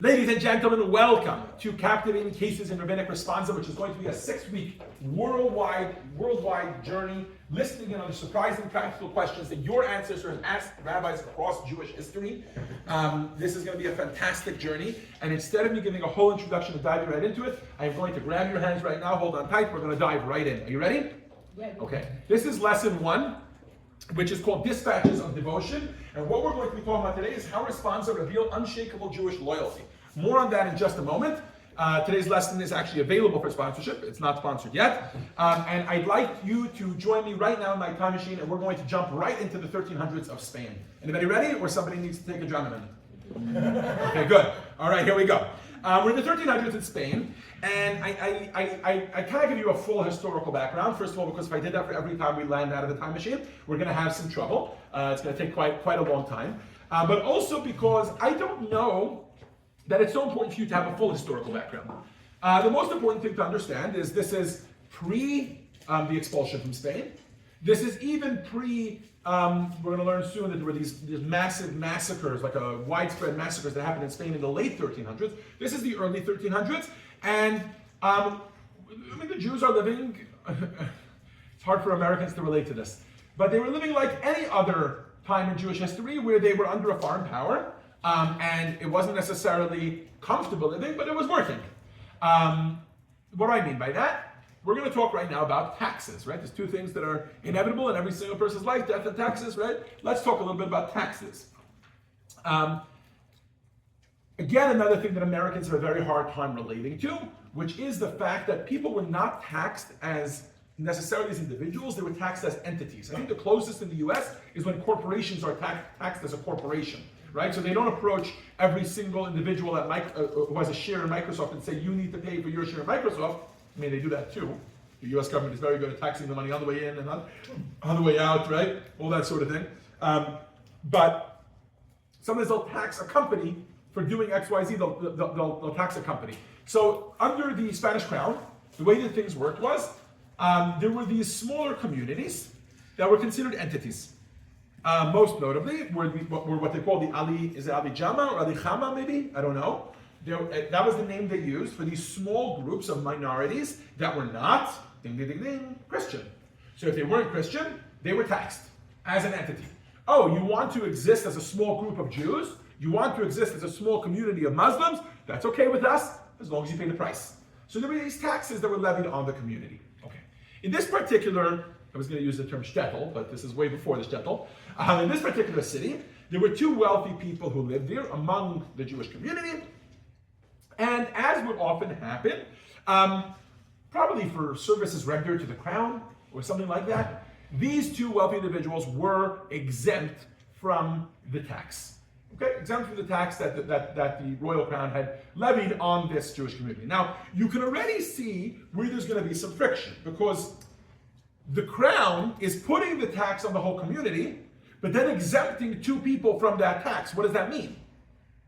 Ladies and gentlemen, welcome to Captivating Cases in Rabbinic Responsa, which is going to be a 6-week worldwide journey, listening in on the surprising practical questions that your ancestors have asked rabbis across Jewish history. This is going to be a fantastic journey, and instead of me giving a whole introduction and diving right into it, I am going to grab your hands right now, hold on tight, we're going to dive right in. Are you ready? Yeah. Okay. This is lesson 1, which is called Dispatches of Devotion. And what we're going to be talking about today is how Responsa reveal unshakable Jewish loyalty. More on that in just a moment. Today's lesson is actually available for sponsorship. It's not sponsored yet. And I'd like you to join me right now in my time machine, and we're going to jump right into the 1300s of Spain. Anybody ready? Or somebody needs to take a Dramamine? Okay, good. All right, here we go. We're in the 1300s in Spain, and I kind of give you a full historical background. First of all, because if I did that for every time we land out of the time machine, we're going to have some trouble. It's going to take quite a long time. But also because I don't know that it's so important for you to have a full historical background. The most important thing to understand is this is pre the expulsion from Spain. This is even pre, we're going to learn soon that there were these massive massacres, like widespread massacres that happened in Spain in the late 1300s. This is the early 1300s, and the Jews are living, it's hard for Americans to relate to this, but they were living like any other time in Jewish history where they were under a foreign power, and it wasn't necessarily comfortable living, but it was working. What do I mean by that? We're going to talk right now about taxes, right? There's two things that are inevitable in every single person's life, death and taxes, right? Let's talk a little bit about taxes. Again, another thing that Americans have a very hard time relating to, which is the fact that people were not taxed as necessarily as individuals, they were taxed as entities. I think the closest in the US is when corporations are taxed as a corporation, right? So they don't approach every single individual who has a share in Microsoft and say, you need to pay for your share in Microsoft. I mean, they do that too. The US government is very good at taxing the money on the way in and on the way out, right? All that sort of thing. But sometimes they'll tax a company for doing X, Y, Z, they'll tax a company. So under the Spanish crown, the way that things worked was, there were these smaller communities that were considered entities. Most notably were what they call the Ali Jama or Ali Chama maybe? I don't know. That was the name they used for these small groups of minorities that were not, ding, ding, ding, ding, Christian. So if they weren't Christian, they were taxed as an entity. Oh, you want to exist as a small group of Jews? You want to exist as a small community of Muslims? That's okay with us, as long as you pay the price. So there were these taxes that were levied on the community. Okay. In this particular, I was going to use the term shtetl, but this is way before the shtetl. In this particular city, there were two wealthy people who lived there among the Jewish community. And as would often happen, probably for services rendered to the crown or something like that, these two wealthy individuals were exempt from the tax. Okay, exempt from the tax that the royal crown had levied on this Jewish community. Now, you can already see where there's going to be some friction, because the crown is putting the tax on the whole community, but then exempting two people from that tax. What does that mean?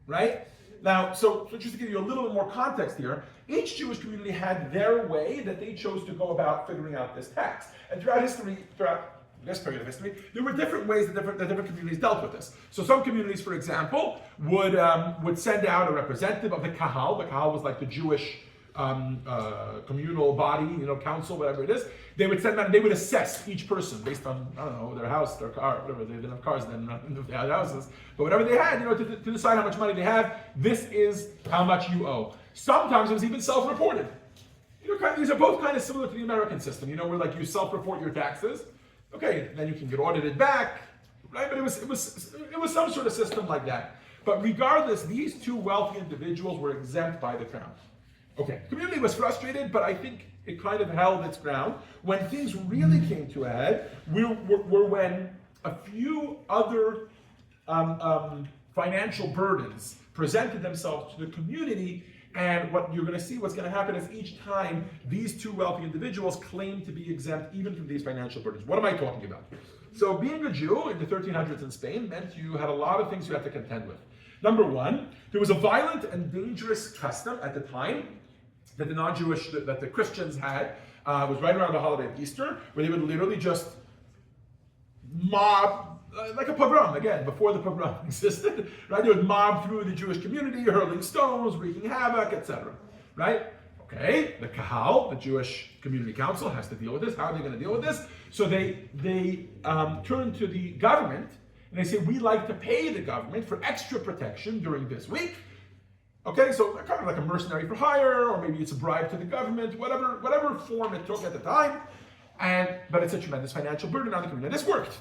Right? Now, so just to give you a little bit more context here, each Jewish community had their way that they chose to go about figuring out this tax. And throughout this period of history, there were different ways that different communities dealt with this. So some communities, for example, would send out a representative of the Kahal. The Kahal was like the Jewish communal body, council, whatever it is. They would send out and they would assess each person based on, I don't know, their house, their car, whatever. They didn't have cars then, they had houses. But whatever they had, to decide how much money they have, this is how much you owe. Sometimes it was even self-reported. These are both kind of similar to the American system, where like you self-report your taxes. Okay, then you can get audited back, right? But it was some sort of system like that. But regardless, these two wealthy individuals were exempt by the crown. Okay, the community was frustrated, but I think it kind of held its ground. When things really came to a head, were when a few other financial burdens presented themselves to the community. And what you're going to see, what's going to happen is each time these two wealthy individuals claim to be exempt even from these financial burdens. What am I talking about? So being a Jew in the 1300s in Spain meant you had a lot of things you had to contend with. Number one, there was a violent and dangerous custom at the time that the non-Jewish, that the Christians had, was right around the holiday of Easter, where they would literally just mob like a pogrom, again, before the pogrom existed, right? They would mob through the Jewish community, hurling stones, wreaking havoc, etc., right? Okay, the Kahal, the Jewish Community Council, has to deal with this. How are they going to deal with this? So they turn to the government, and they say, we'd like to pay the government for extra protection during this week. Okay, so kind of like a mercenary for hire, or maybe it's a bribe to the government, whatever form it took at the time. But it's a tremendous financial burden on the community. And this worked.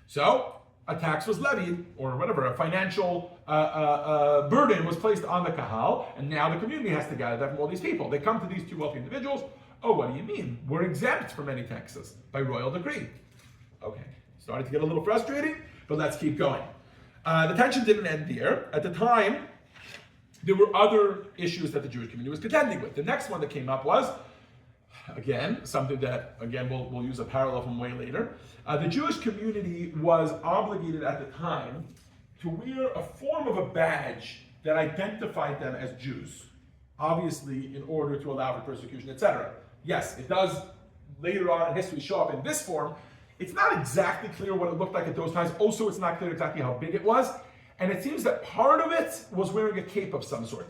So a tax was levied, or whatever, a financial burden was placed on the Kahal, and now the community has to gather that from all these people. They come to these two wealthy individuals. Oh, what do you mean? We're exempt from any taxes by royal decree. Okay, started to get a little frustrating, but let's keep going. The tension didn't end there. At the time, there were other issues that the Jewish community was contending with. The next one that came up was, again, something that, again, we'll use a parallel from way later. The Jewish community was obligated at the time to wear a form of a badge that identified them as Jews, obviously in order to allow for persecution, etc. Yes, it does later on in history show up in this form. It's not exactly clear what it looked like at those times. Also, it's not clear exactly how big it was. And it seems that part of it was wearing a cape of some sort.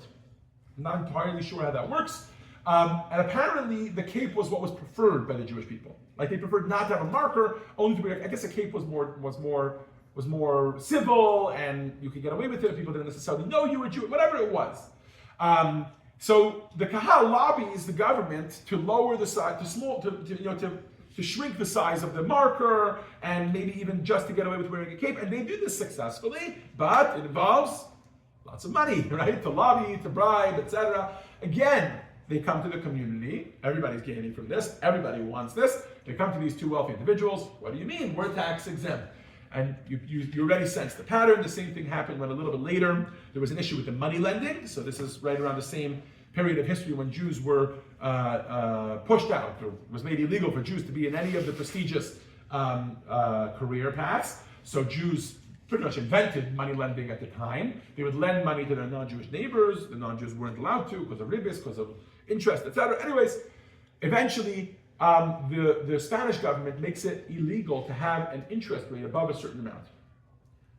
I'm not entirely sure how that works. And apparently the cape was what was preferred by the Jewish people. Like they preferred not to have a marker, only to wear, I guess a cape was more civil, and you could get away with it. People didn't necessarily know you were Jewish, whatever it was. So the Kahal lobbies the government to lower the size, to shrink the size of the marker, and maybe even just to get away with wearing a cape. And they do this successfully, but it involves lots of money, right? To lobby, to bribe, etc. Again, they come to the community. Everybody's gaining from this. Everybody wants this. They come to these two wealthy individuals. What do you mean? We're tax exempt. And you already sense the pattern. The same thing happened when a little bit later there was an issue with the money lending. So this is right around the same period of history when Jews were pushed out, or was made illegal for Jews to be in any of the prestigious career paths. So Jews pretty much invented money lending at the time. They would lend money to their non-Jewish neighbors. The non-Jews weren't allowed to because of ribbis, because of interest, etc. Anyways, eventually the Spanish government makes it illegal to have an interest rate above a certain amount.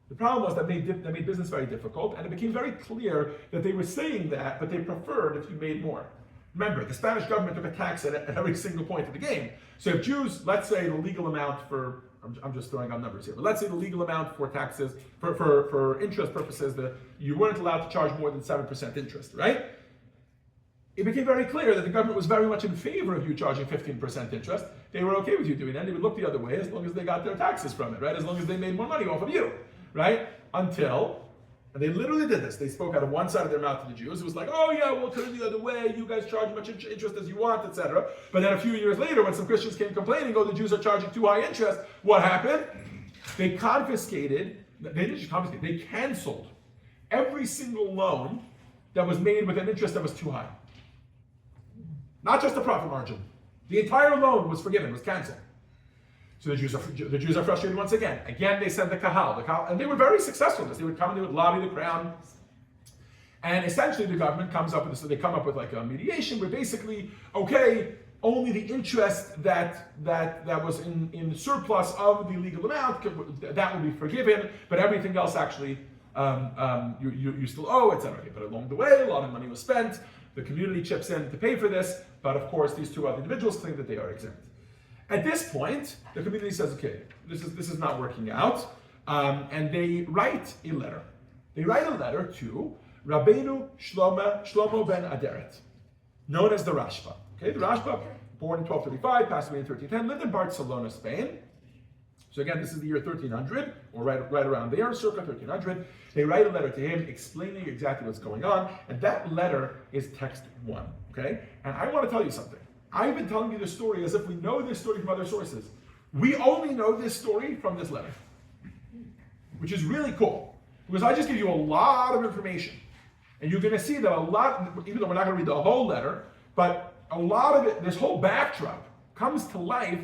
The problem was that they made business very difficult, and it became very clear that they were saying that, but they preferred if you made more. Remember, the Spanish government took a tax at every single point of the game. So if Jews, let's say the legal amount for, I'm just throwing out numbers here, but let's say the legal amount for taxes, for interest purposes, that you weren't allowed to charge more than 7% interest, right? It became very clear that the government was very much in favor of you charging 15% interest. They were okay with you doing that. They would look the other way as long as they got their taxes from it, right? As long as they made more money off of you, right? Until, and they literally did this. They spoke out of one side of their mouth to the Jews. It was like, oh yeah, we'll turn the other way. You guys charge as much interest as you want, etc. But then a few years later, when some Christians came complaining, oh, the Jews are charging too high interest, what happened? They confiscated, they didn't just confiscate, they canceled every single loan that was made with an interest that was too high. Not just the profit margin. The entire loan was forgiven, was canceled. So the Jews are frustrated once again. Again, they send the Kahal, and they were very successful in this. They would come and they would lobby the crown. And essentially the government comes up with this, so they come up with like a mediation where basically, okay, only the interest that was in surplus of the legal amount, that will be forgiven, but everything else actually you still owe, etc. But along the way, a lot of money was spent. The community chips in to pay for this, but of course these two other individuals claim that they are exempt. At this point, the community says, okay, this is not working out, and they write a letter. They write a letter to Rabbeinu Shlomo ben Aderet, known as the Rashba. Okay, the Rashba, born in 1235, passed away in 1310, lived in Barcelona, Spain. So again, this is the year 1300, or right around there, circa 1300. They write a letter to him explaining exactly what's going on, and that letter is text 1, okay? And I want to tell you something. I've been telling you this story as if we know this story from other sources. We only know this story from this letter, which is really cool, because I just give you a lot of information. And you're going to see that a lot, even though we're not going to read the whole letter, but a lot of it, this whole backdrop, comes to life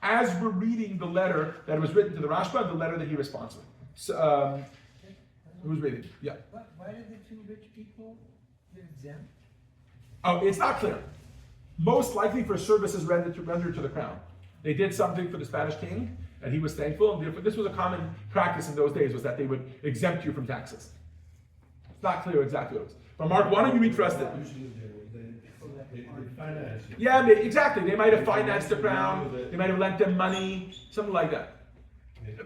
as we're reading the letter that was written to the Rashba, the letter that he responds with. So, who's reading? Yeah. Why did the two rich people get exempt? Oh, it's not clear. Most likely for services rendered to the crown. They did something for the Spanish king, and he was thankful. And this was a common practice in those days, was that they would exempt you from taxes. It's not clear exactly what it was. But Mark, why don't you read for us? Yeah, exactly. They might have financed the crown. They might have lent them money, something like that.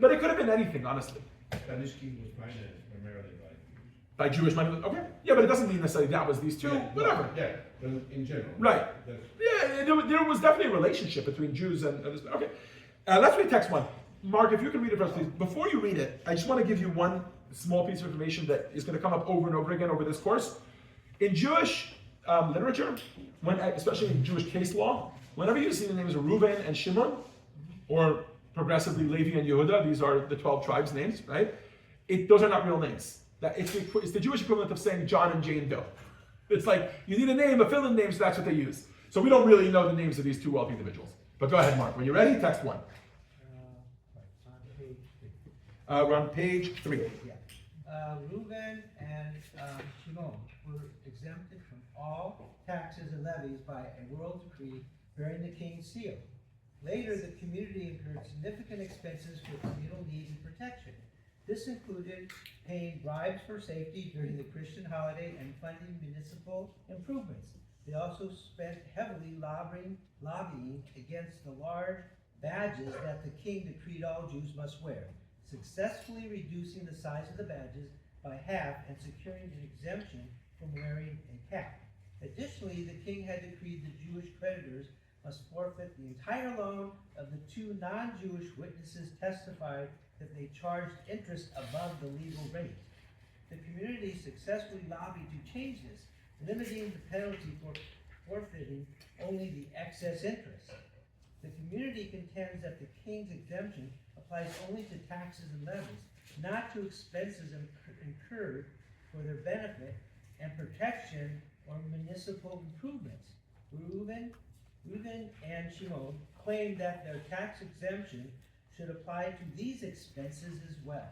But it could have been anything, honestly. Spanish king was financed primarily By Jewish money. Okay. Yeah, but it doesn't mean necessarily that was these two. Whatever. Yeah, but in general. Right. Yeah, there was definitely a relationship between Jews and this. Okay. Let's read text 1. Mark, if you can read it for us, please. Before you read it, I just want to give you one small piece of information that is going to come up over and over again over this course. In Jewish literature, especially in Jewish case law, whenever you see the names of Reuben and Shimon, or progressively Levi and Yehuda, these are the 12 tribes' names, right? Those are not real names. It's the Jewish equivalent of saying John and Jane Doe. It's like, you need a name, a fill-in name, so that's what they use. So we don't really know the names of these two wealthy individuals. But go ahead, Mark. When you're ready, text 1. We're on page 3. Yeah. Reuben and Shimon were exempted from all taxes and levies by a royal decree bearing the king's seal. Later, the community incurred significant expenses for communal need and protection. This included paying bribes for safety during the Christian holiday and funding municipal improvements. They also spent heavily lobbying against the large badges that the king decreed all Jews must wear, successfully reducing the size of the badges by half and securing an exemption from wearing a cap. Additionally, the king had decreed the Jewish creditors must forfeit the entire loan of the 2 non-Jewish witnesses testified that they charged interest above the legal rate. The community successfully lobbied to change this, limiting the penalty for forfeiting only the excess interest. The community contends that the king's exemption applies only to taxes and levies, not to expenses incurred for their benefit and protection or municipal improvements. Reuben and Shimon claimed that their tax exemption should apply to these expenses as well.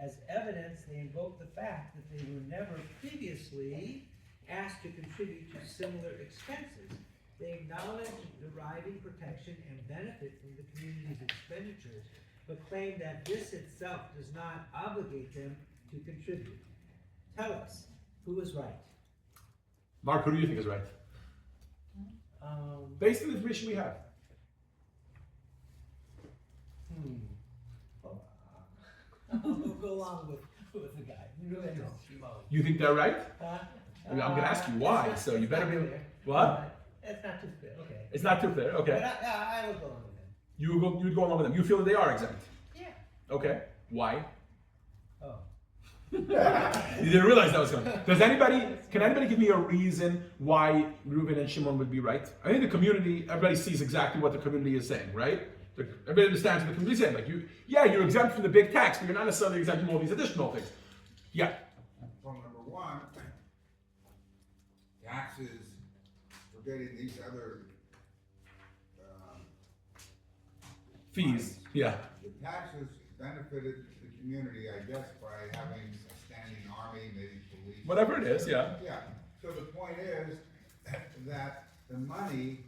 As evidence, they invoked the fact that they were never previously asked to contribute to similar expenses. They acknowledged deriving protection and benefit from the community's expenditures, but claim that this itself does not obligate them to contribute. Tell us, who is right? Mark, who do you think is right? Based on the information we have. We'll go along with the guy. You think they're right? I'm going to ask you why, so you better be... What? It's not too clear, okay. It's not too clear, okay. But I will go along with them. You'd go along with them. You feel that they are exempt? Yeah. Okay. Why? Oh. You didn't realize that was coming. Can anybody give me a reason why Reuben and Shimon would be right? I think the community, everybody sees exactly what the community is saying, right? Everybody understands what the community is saying. Like, you're exempt from the big tax, but you're not necessarily exempt from all these additional things. Yeah. Well, number one, taxes for getting these other Fees. Yeah. The taxes benefited the community, I guess, by having a standing army, maybe police. Whatever it is, yeah. Yeah. So the point is that the money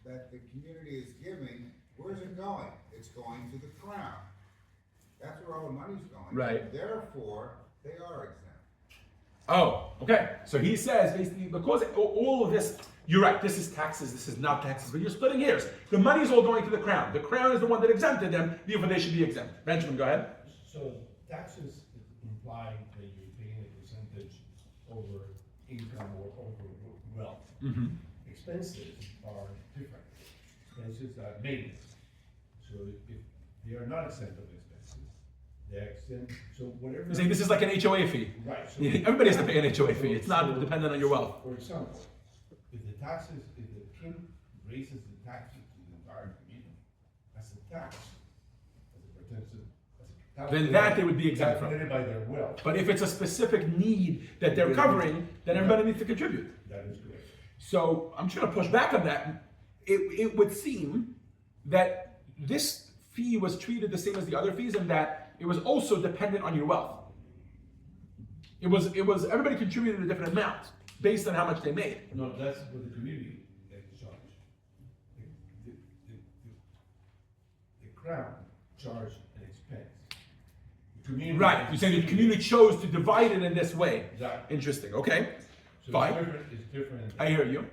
that the community is giving, where's it going? It's going to the crown. That's where all the money's going. Right. Therefore, they are exempt. Oh, okay. So he says basically because all of this, you're right, this is taxes, this is not taxes, but you're splitting hairs. The money is all going to the crown. The crown is the one that exempted them, therefore they should be exempt. Benjamin, go ahead. So taxes imply that you're paying a percentage over income or over wealth. Mm-hmm. Expenses are different. Expenses are maintenance. So if they are not exempt of expenses, they're exempt. So whatever. You're saying this is like an HOA fee. Right. So Everybody has to pay an HOA fee. It's not dependent on your wealth. For example, if the king raises the taxes to the entire community, that's a tax. As it pertains to, Then that they would be exempt from. calculated by their wealth. But if it's a specific need that they're covering, then everybody needs to contribute. That is correct. So I'm just going to push back on that. It would seem that this fee was treated the same as the other fees, and that it was also dependent on your wealth. It was everybody contributed a different amount based on how much they made. No, that's what the community charge. The crown charge an expense. The community. Right, you're saying the community chose to divide it in this way. Exactly. Interesting, okay. So Fine. it's different. I hear you.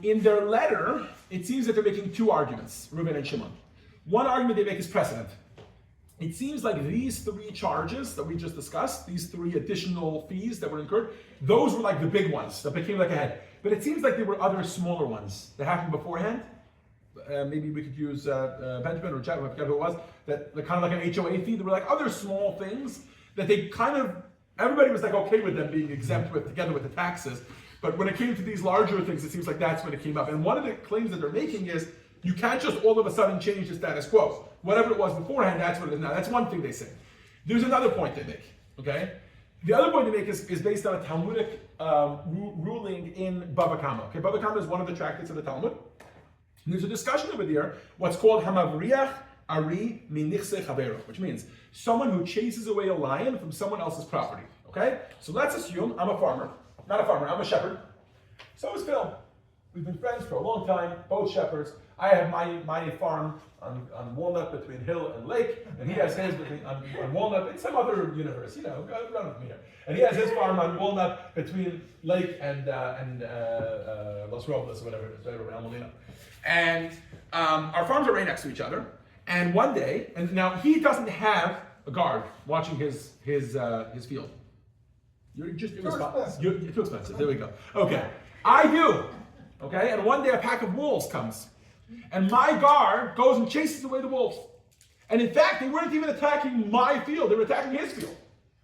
In their letter, it seems that they're making two arguments, Reuben and Shimon. One argument they make is precedent. It seems like these three charges that we just discussed, these three additional fees that were incurred, those were like the big ones that became like a head. But it seems like there were other smaller ones that happened beforehand. Maybe we could use Benjamin or Chad, I forget who it was, that kind of like an HOA fee. There were like other small things that they kind of, everybody was like okay with them being exempt with, together with the taxes. But when it came to these larger things, it seems like that's when it came up. And one of the claims that they're making is, you can't just all of a sudden change the status quo. Whatever it was beforehand, that's what it is now. That's one thing they say. There's another point they make, okay? The other point they make is based on a Talmudic ruling in Bava Kama. Okay, Bava Kama is one of the tractates of the Talmud. And there's a discussion over there, what's called Hamavriach Ari Minichse Chavero, which means someone who chases away a lion from someone else's property, okay? So let's assume I'm a farmer. Not a farmer, I'm a shepherd. So is Phil. We've been friends for a long time, both shepherds. I have my farm on Walnut between Hill and Lake, and he has his on Walnut in some other universe, run with me here. And he has his farm on Walnut between Lake and Los Robles, or whatever it is, right around Molina. And our farms are right next to each other. And one day, and now he doesn't have a guard watching his field. You're just irresponsible. You're too expensive. There we go. Okay, I do. Okay, and one day a pack of wolves comes, and my guard goes and chases away the wolves. And in fact, they weren't even attacking my field; they were attacking his field.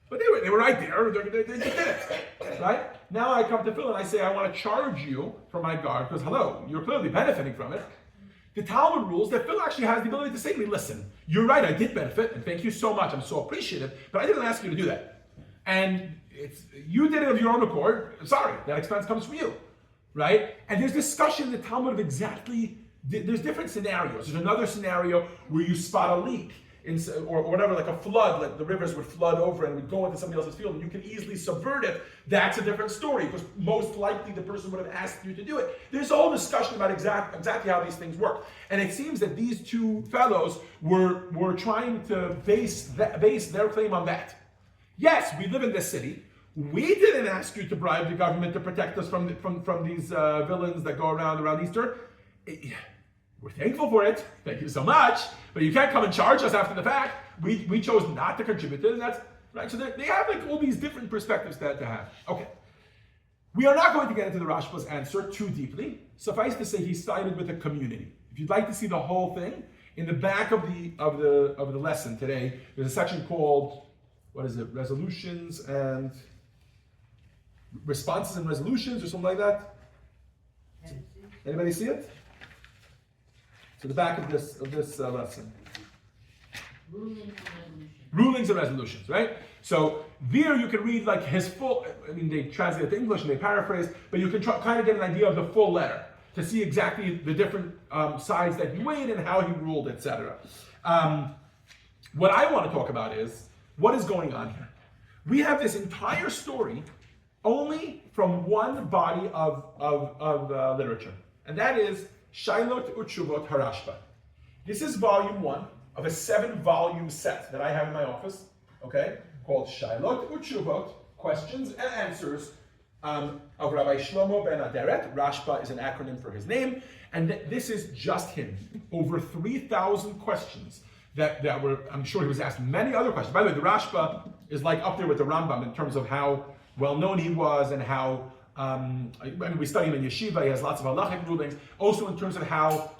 But they were right there. They just did it, right? Now I come to Phil and I say I want to charge you for my guard because hello, you're clearly benefiting from it. The Talmud rules that Phil actually has the ability to say to me, listen, you're right, I did benefit, and thank you so much. I'm so appreciative, but I didn't ask you to do that. And you did it of your own accord. Sorry, that expense comes from you, right? And there's discussion in the Talmud of there's different scenarios. There's another scenario where you spot a leak, or whatever, like a flood, like the rivers would flood over and would go into somebody else's field, and you can easily subvert it. That's a different story, because most likely the person would have asked you to do it. There's a whole discussion about exactly how these things work. And it seems that these two fellows were trying to base their claim on that. Yes, we live in this city. We didn't ask you to bribe the government to protect us from these villains that go around Easter. We're thankful for it. Thank you so much. But you can't come and charge us after the fact. We chose not to contribute to it, and that's right. So they have like all these different perspectives to have. Okay. We are not going to get into the Rashba's answer too deeply. Suffice to say, he sided with the community. If you'd like to see the whole thing, in the back of the lesson today, there's a section called, what is it? Resolutions and Responses and Resolutions, or something like that. Anybody see it? To the back of this lesson. Rulings and resolutions, right? So there you can read like his full, they translate it to English and they paraphrase, but you can kind of get an idea of the full letter to see exactly the different sides that he weighed and how he ruled, etc. What I want to talk about is what is going on here. We have this entire story only from one body of literature, and that is Shailot Utshuvot Harashba. This is volume 1 of a 7-volume set that I have in my office, okay, called Shailot Utshuvot, Questions and Answers of Rabbi Shlomo ben Aderet. Rashba is an acronym for his name, and this is just him. Over 3,000 questions that were, I'm sure he was asked many other questions. By the way, the Rashba is like up there with the Rambam in terms of how well known he was and how we study him in yeshiva. He has lots of halachic rulings. Also, in terms of how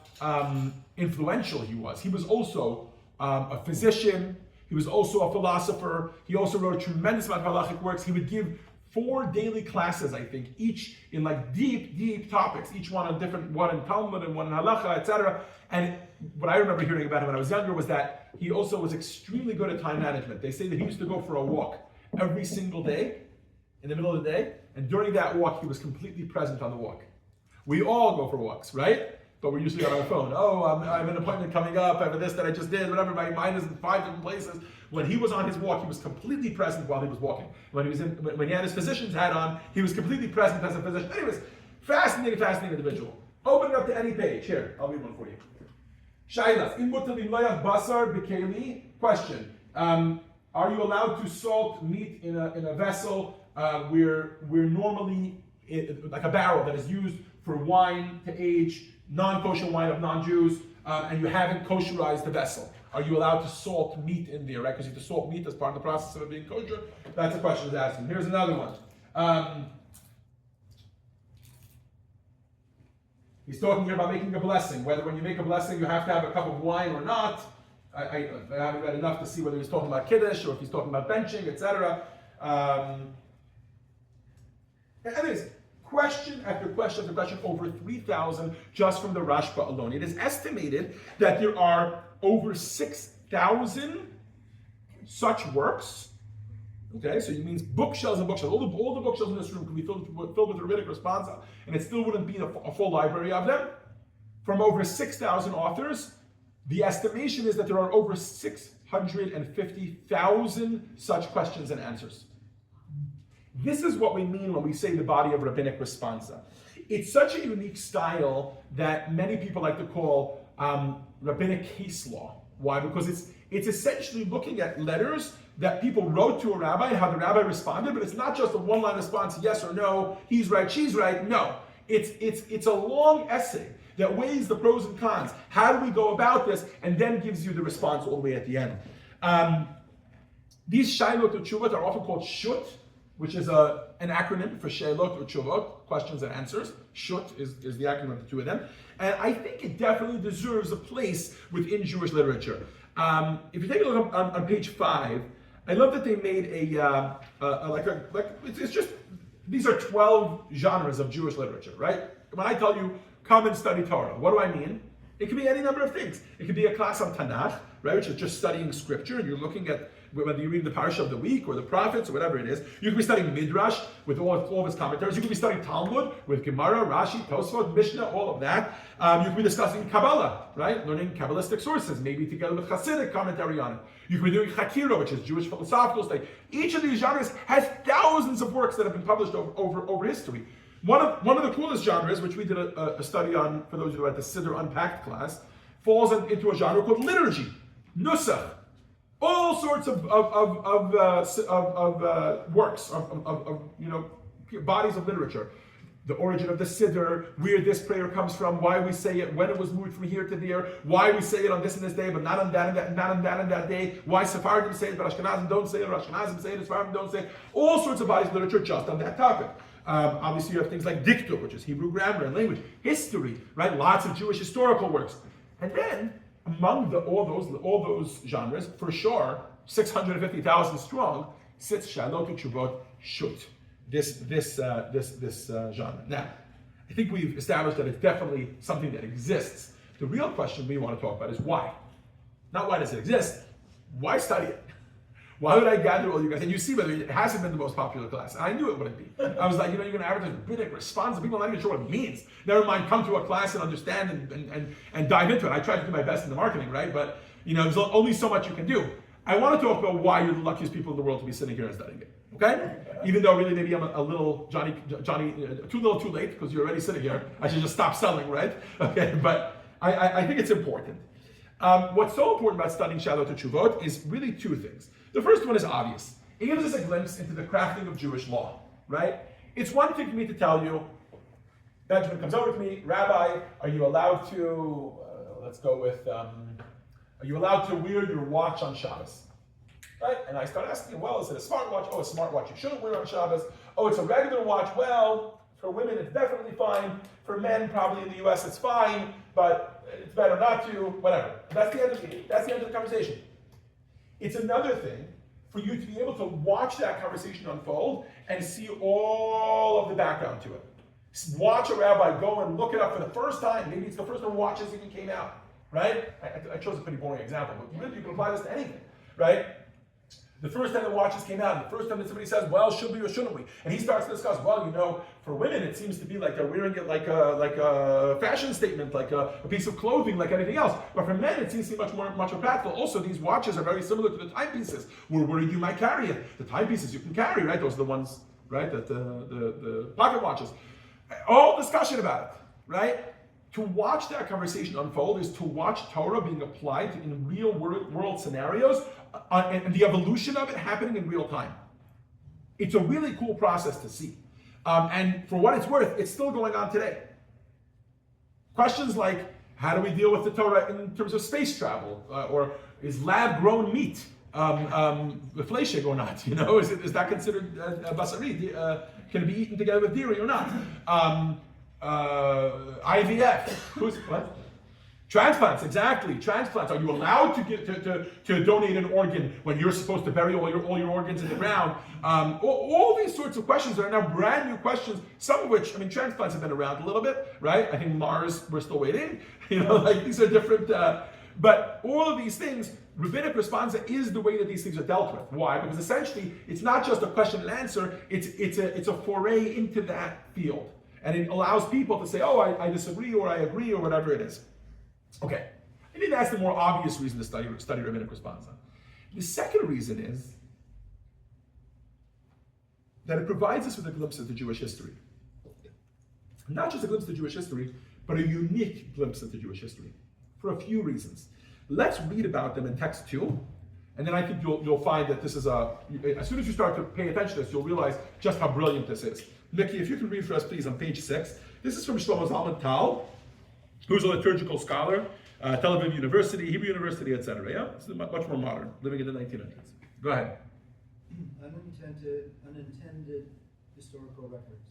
influential he was. He was also a physician. He was also a philosopher. He also wrote a tremendous amount of halachic works. He would give 4 daily classes, I think, each in like deep topics. Each one on different, one in Talmud and one in halacha, etc. And what I remember hearing about him when I was younger was that he also was extremely good at time management. They say that he used to go for a walk every single day in the middle of the day, and during that walk, he was completely present on the walk. We all go for walks, right? But we're usually on our phone. Oh, I have an appointment coming up, I have this that I just did, whatever, my mind is in 5 different places. When he was on his walk, he was completely present while he was walking. When he had his physician's hat on, he was completely present as a physician. Anyways, fascinating individual. Open it up to any page. Here, I'll read one for you. Shailas, in mutalim loyach basar b'keli. Question: are you allowed to salt meat in a vessel where normally like a barrel that is used for wine to age non-kosher wine of non-Jews, and you haven't kosherized the vessel? Are you allowed to salt meat in there, right? Because you have to salt meat as part of the process of it being kosher. That's a question he's asking. Here's another one. He's talking here about making a blessing, whether when you make a blessing you have to have a cup of wine or not. I haven't read enough to see whether he's talking about Kiddush or if he's talking about benching, etc. Anyways, question after question after question, over 3,000 just from the Rashba alone. It is estimated that there are over 6,000 such works. Okay, so it means bookshelves and bookshelves. All the bookshelves in this room could be filled with Rabbinic Responsa, and it still wouldn't be a full library of them. From over 6,000 authors, the estimation is that there are over 650,000 such questions and answers. This is what we mean when we say the body of Rabbinic Responsa. It's such a unique style that many people like to call Rabbinic case law. Why? Because it's essentially looking at letters that people wrote to a rabbi and how the rabbi responded, but it's not just a one-line response, yes or no, he's right, she's right. No, it's a long essay that weighs the pros and cons. How do we go about this? And then gives you the response all the way at the end. These shailot or tshuvot are often called shut, which is an acronym for shailot or tshuvot, questions and answers. Shut is the acronym of the two of them. And I think it definitely deserves a place within Jewish literature. If you take a look on page 5, I love that they made it's just, these are 12 genres of Jewish literature, right? When I tell you, come and study Torah, what do I mean? It could be any number of things. It could be a class on Tanakh, right, which is just studying scripture, and you're looking at whether you read the parsha of the week or the prophets or whatever it is. You could be studying Midrash with all of its commentaries. You could be studying Talmud with Gemara, Rashi, Tosfot, Mishnah, all of that. You could be discussing Kabbalah, right, learning Kabbalistic sources, maybe together with Hasidic commentary on it. You could be doing Chakira, which is Jewish philosophical study. Each of these genres has thousands of works that have been published over history. One of the coolest genres, which we did a study on for those who are at the Siddur Unpacked class, falls into a genre called liturgy, nusach. All sorts of works, bodies of literature. The origin of the Siddur, where this prayer comes from, why we say it, when it was moved from here to there, why we say it on this and this day, but not on that and that day, why Sephardim say it, but Ashkenazim don't say it, or Ashkenazim say it, Sephardim don't say it. All sorts of bodies of literature just on that topic. Obviously, you have things like diktur, which is Hebrew grammar and language, history, right? Lots of Jewish historical works, and then among all those genres, for sure, 650,000 strong, sits Shailot Tshuvot Shut. This genre. Now, I think we've established that it's definitely something that exists. The real question we want to talk about is why. Not why does it exist? Why study it? Why would I gather all you guys? And you see whether it hasn't been the most popular class. I knew it wouldn't be. I was like, you're going to advertise Rabbinic Responsa. People are not even sure what it means. Never mind, come to a class and understand and dive into it. I tried to do my best in the marketing, right? But there's only so much you can do. I want to talk about why you're the luckiest people in the world to be sitting here and studying it. Okay? Even though really maybe I'm a little Johnny, too late because you're already sitting here. I should just stop selling, right? Okay, but I think it's important. What's so important about studying Shailot Tshuvot is really two things. The first one is obvious. It gives us a glimpse into the crafting of Jewish law, right? It's one thing for me to tell you, Benjamin comes over to me, Rabbi, are you allowed to, are you allowed to wear your watch on Shabbos? Right? And I start asking, well, is it a smartwatch? Oh, a smartwatch you shouldn't wear on Shabbos. Oh, it's a regular watch. Well, for women it's definitely fine. For men, probably in the US it's fine, but it's better not to, whatever. That's the end of the conversation. It's another thing for you to be able to watch that conversation unfold and see all of the background to it. Watch a rabbi go and look it up for the first time. Maybe it's the first time watches even came out, right? I chose a pretty boring example, but really you can apply this to anything, right? The first time the watches came out, and the first time that somebody says, well, should we or shouldn't we? And he starts to discuss, well, for women it seems to be like they're wearing it like a fashion statement, like a piece of clothing, like anything else. But for men it seems to be much more practical. Also, these watches are very similar to the timepieces, where you might carry it. The timepieces you can carry, right? Those are the ones, right, that the pocket watches. All discussion about it, right? to watch that conversation unfold is to watch Torah being applied in real world scenarios and the evolution of it happening in real time. It's a really cool process to see. And for what it's worth, it's still going on today. Questions like, how do we deal with the Torah in terms of space travel? Or is lab-grown meat fleshig or not? You know, is that considered basari? Can it be eaten together with dairy or not? IVF. What? Transplants, exactly. Transplants. Are you allowed to donate an organ when you're supposed to bury all your organs in the ground? All these sorts of questions are now brand new questions. Some of which, I mean, transplants have been around a little bit, right? I think Mars, we're still waiting. You know, like these are different. But all of these things, Rabbinic Responsa is the way that these things are dealt with. Why? Because essentially, it's not just a question and answer. It's a foray into that field, and it allows people to say, "Oh, I disagree," or "I agree," or whatever it is. Okay, I think that's the more obvious reason to study Rabbinic Responsa. The second reason is that it provides us with a glimpse into Jewish history. Not just a glimpse into Jewish history, but a unique glimpse into Jewish history, for a few reasons. Let's read about them in text 2, and then I think you'll find that this is as soon as you start to pay attention to this, you'll realize just how brilliant this is. Mickey, if you can read for us, please, on page 6. This is from Shlomo Zalman Tal, who's a liturgical scholar, Tel Aviv University, Hebrew University, etc. Yeah, it's much more modern, living in the 1900s. Go ahead. Unintended historical records.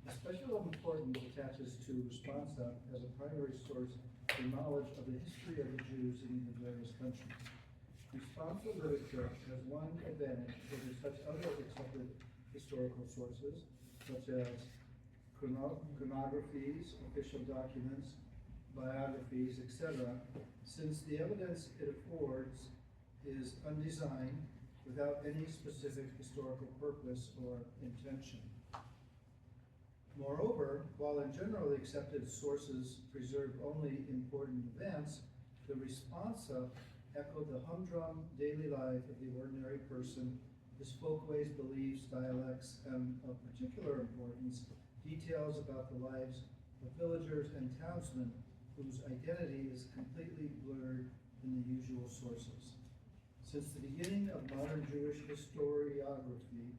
A special importance attaches to Responsa as a primary source for knowledge of the history of the Jews in the various countries. Responsa literature has one advantage over such other accepted historical sources, such as chronographies, official documents, biographies, etc., since the evidence it affords is undesigned without any specific historical purpose or intention. Moreover, while in generally accepted sources preserve only important events, the Responsa echo the humdrum daily life of the ordinary person, his folkways, beliefs, dialects, and of particular importance, details about the lives of villagers and townsmen whose identity is completely blurred in the usual sources. Since the beginning of modern Jewish historiography,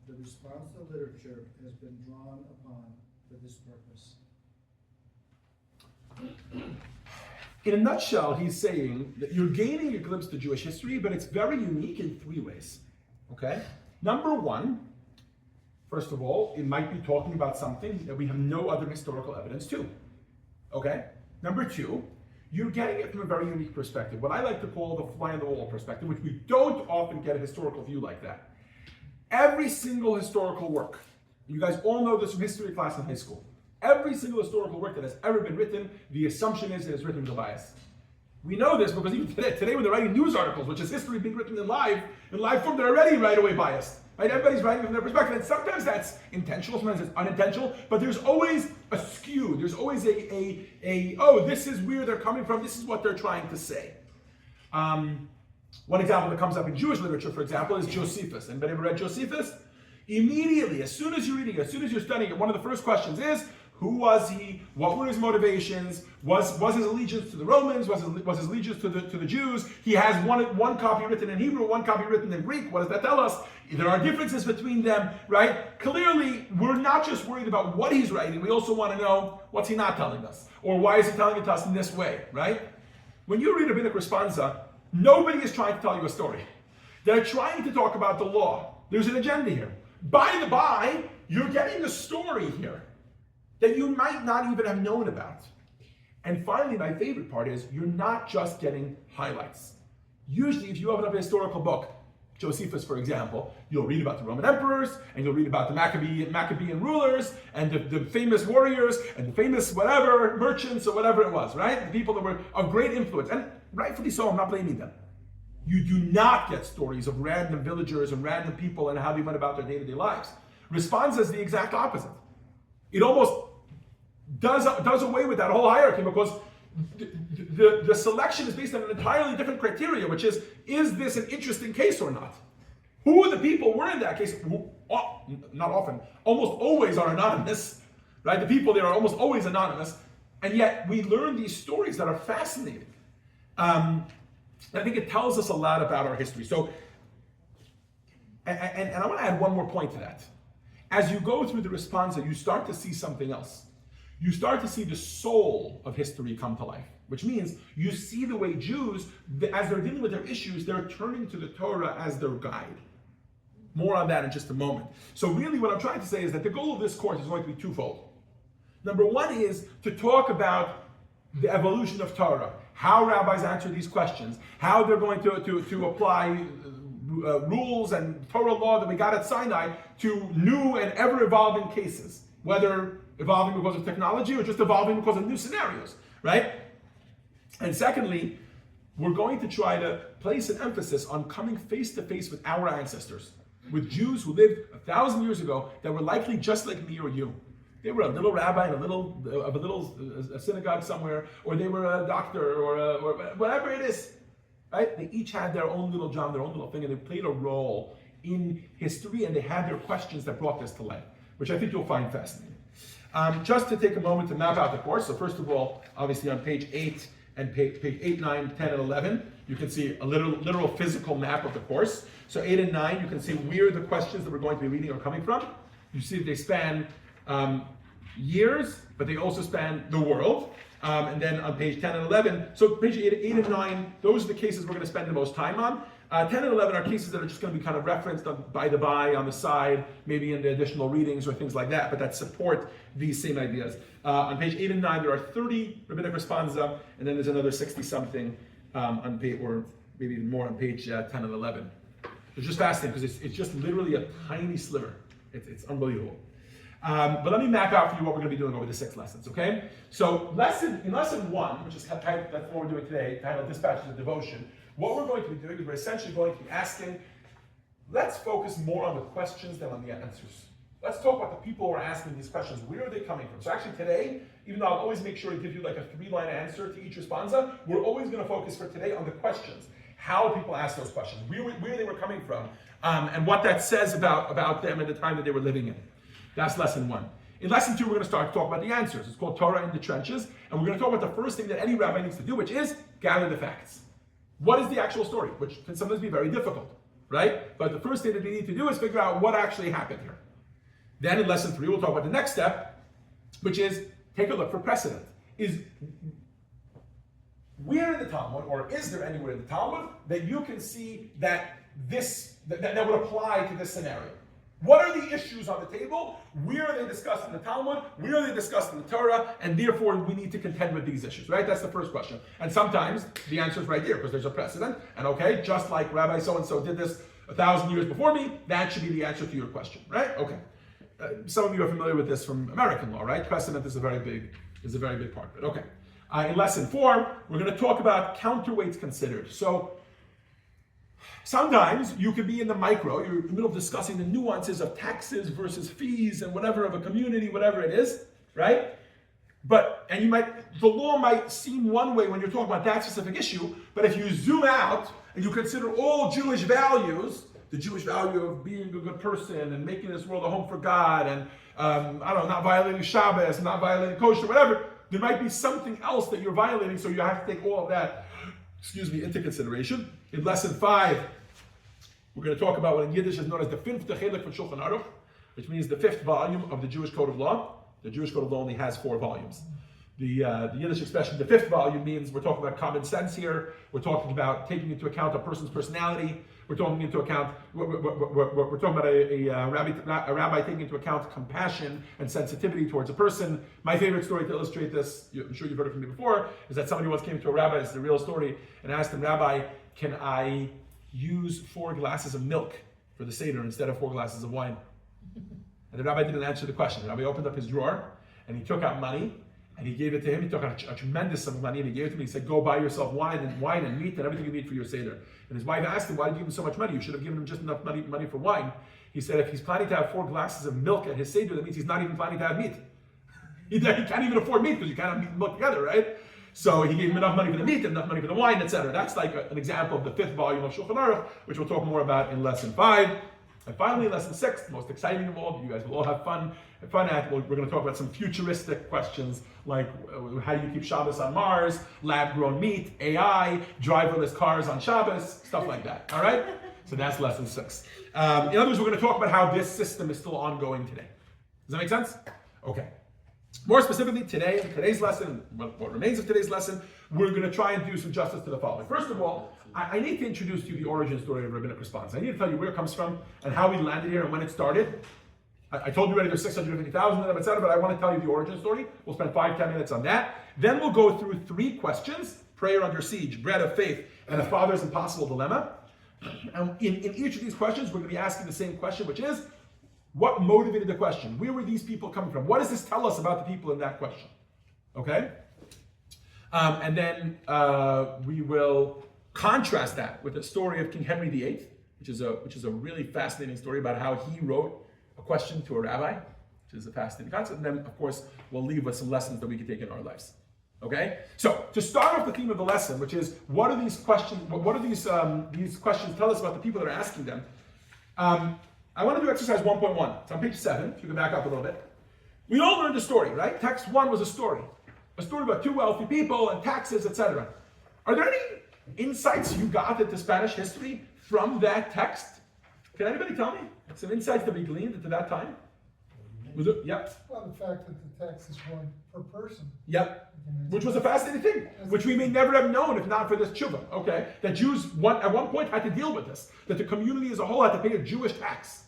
the Responsa literature has been drawn upon for this purpose. In a nutshell, he's saying that you're gaining a glimpse to Jewish history, but it's very unique in 3 ways. Okay? Number 1, first of all, it might be talking about something that we have no other historical evidence to. Okay? Number 2, you're getting it from a very unique perspective, what I like to call the fly-on-the-wall perspective, which we don't often get a historical view like that. Every single historical work, you guys all know this from history class in high school, every single historical work that has ever been written, the assumption is it is written with a bias. We know this because even today when they're writing news articles, which is history being written in live form, they're already right away biased. Right? Everybody's writing from their perspective, and sometimes that's intentional, sometimes it's unintentional, but there's always a skew. There's always oh, this is where they're coming from, this is what they're trying to say. One example that comes up in Jewish literature, for example, is Josephus. Anybody ever read Josephus? Immediately, as soon as you're reading it, as soon as you're studying it, one of the first questions is, who was he? What were his motivations? Was his allegiance to the Romans? Was his allegiance to the Jews? He has one copy written in Hebrew, one copy written in Greek. What does that tell us? There are differences between them, right? Clearly, we're not just worried about what he's writing. We also want to know what's he not telling us, or why is he telling it to us in this way, right? When you read Rabbinic Responsa, nobody is trying to tell you a story. They're trying to talk about the law. There's an agenda here. By the by, you're getting a story here that you might not even have known about. And finally, my favorite part is you're not just getting highlights. Usually, if you open up a historical book, Josephus, for example, you'll read about the Roman emperors, and you'll read about the Maccabean rulers, and the famous warriors, and the famous whatever, merchants, or whatever it was, right? The people that were of great influence. And rightfully so, I'm not blaming them. You do not get stories of random villagers and random people and how they went about their day-to-day lives. Responsa is the exact opposite. It almost does away with that whole hierarchy because the selection is based on an entirely different criteria, which is this an interesting case or not? Who the people were in that case, who, not often, almost always are anonymous, right? The people there are almost always anonymous. And yet we learn these stories that are fascinating. I think it tells us a lot about our history. So, and I want to add one more point to that. As you go through the Responsa, you start to see something else. You start to see the soul of history come to life, which means you see the way Jews, as they're dealing with their issues, they're turning to the Torah as their guide. More on that in just a moment. So really what I'm trying to say is that the goal of this course is going to be twofold. Number one is to talk about the evolution of Torah, how rabbis answer these questions, how they're going to apply rules and Torah law that we got at Sinai to new and ever-evolving cases, whether evolving because of technology or just evolving because of new scenarios, right? And secondly, we're going to try to place an emphasis on coming face to face with our ancestors, with Jews who lived 1,000 years ago that were likely just like me or you. They were a little rabbi in a synagogue somewhere, or they were a doctor, or whatever it is, right? They each had their own little job, their own little thing, and they played a role in history, and they had their questions that brought this to light, which I think you'll find fascinating. Just to take a moment to map out the course. So first of all, obviously on page 8 and page 8, 9, 10, and 11, you can see a literal physical map of the course. So 8 and 9, you can see where the questions that we're going to be reading are coming from. You see that they span years, but they also span the world. And then on page 10 and 11, so page 8 and 9, those are the cases we're going to spend the most time on. 10 and 11 are cases that are just going to be kind of referenced by the by on the side, maybe in the additional readings or things like that, but that support these same ideas. On page 8 and 9, there are 30 Rabbinic Responsa, and then there's another 60-something on page, or maybe even more on page 10 and 11. It's just fascinating because it's just literally a tiny sliver. It's unbelievable. But let me map out for you what we're going to be doing over the 6 lessons, okay? So in lesson 1, which is that's what we're doing today, titled Dispatches of Devotion, what we're going to be doing is we're essentially going to be asking, let's focus more on the questions than on the answers. Let's talk about the people who are asking these questions. Where are they coming from? So actually today, even though I'll always make sure to give you like a 3-line answer to each responsa, we're always going to focus for today on the questions. How people ask those questions, where they were coming from, and what that says about them and the time that they were living in. That's lesson 1. In lesson 2, we're going to start to talk about the answers. It's called Torah in the Trenches, and we're going to talk about the first thing that any rabbi needs to do, which is gather the facts. What is the actual story? Which can sometimes be very difficult, right? But the first thing that they need to do is figure out what actually happened here. Then in lesson 3, we'll talk about the next step, which is take a look for precedent. Is where in the Talmud, or is there anywhere in the Talmud that you can see that that would apply to this scenario? What are the issues on the table? Where are they discussed in the Talmud? Where are they discussed in the Torah? And therefore, we need to contend with these issues, right? That's the first question. And sometimes the answer is right there because there's a precedent. And okay, just like Rabbi so-and-so did this 1,000 years before me, that should be the answer to your question, right? Okay. Some of you are familiar with this from American law, right? Precedent is a very big part of it. Okay. In lesson 4, we're going to talk about counterweights considered. So sometimes you could be in the micro, you're in the middle of discussing the nuances of taxes versus fees and whatever of a community, whatever it is, right? And the law might seem one way when you're talking about that specific issue, but if you zoom out and you consider all Jewish values, the Jewish value of being a good person and making this world a home for God and, not violating Shabbos, not violating kosher, whatever, there might be something else that you're violating, so you have to take all of that, into consideration. In lesson 5, we're going to talk about what in Yiddish is known as the fifth chelik from Shulchan Aruch, which means the 5th volume of the Jewish Code of Law. The Jewish Code of Law only has 4 volumes. The Yiddish expression, the 5th volume, means we're talking about common sense here. We're talking about taking into account a person's personality. We're talking into account. We're talking about a rabbi taking into account compassion and sensitivity towards a person. My favorite story to illustrate this, I'm sure you've heard it from me before, is that somebody once came to a rabbi. It's a real story, and asked him, "Rabbi, can I use 4 glasses of milk for the seder instead of 4 glasses of wine?" And the rabbi didn't answer the question. The rabbi opened up his drawer and he took out money. And he gave it to him. He took out a tremendous sum of money and he gave it to me. He said, "Go buy yourself wine and meat and everything you need for your seder." And his wife asked him, "Why did you give him so much money? You should have given him just enough money for wine." He said, "If he's planning to have 4 glasses of milk at his seder, that means he's not even planning to have meat. He can't even afford meat because you can't have meat and milk together, right?" So he gave him enough money for the meat and enough money for the wine, etc. That's like an example of the 5th volume of Shulchan Aruch, which we'll talk more about in lesson 5. And finally, lesson 6, the most exciting of all, you guys will all have fun We're going to talk about some futuristic questions like how do you keep Shabbos on Mars, lab-grown meat, AI, driverless cars on Shabbos, stuff like that. All right? So that's lesson 6. In other words, we're going to talk about how this system is still ongoing today. Does that make sense? Okay. More specifically, today's lesson, what remains of today's lesson, we're going to try and do some justice to the following. First of all, I need to introduce to you the origin story of Rabbinic Responsa. I need to tell you where it comes from and how we landed here and when it started. I told you already there's 650,000 of them, etc., but I want to tell you the origin story. We'll spend 5-10 minutes on that. Then we'll go through 3 questions: prayer under siege, bread of faith, and a father's impossible dilemma. And in each of these questions, we're going to be asking the same question, which is, what motivated the question? Where were these people coming from? What does this tell us about the people in that question? Okay? And then we will contrast that with the story of King Henry VIII, which is a really fascinating story about how he wrote a question to a rabbi, which is a fascinating concept. And then, of course, we'll leave with some lessons that we can take in our lives. Okay? So, to start off the theme of the lesson, which is, what are these questions? What do these questions tell us about the people that are asking them? I want to do exercise 1.1. It's on page 7. If you can back up a little bit. We all learned a story, right? Text 1 was a story about 2 wealthy people and taxes, etc. Are there any insights you got into Spanish history from that text? Can anybody tell me some insights that we gleaned into that time? Was it? Yep. Well, the fact that the tax is one per person. Yep. Which was a fascinating thing, which we may never have known if not for this tshuva. Okay, that Jews at one point had to deal with this, that the community as a whole had to pay a Jewish tax.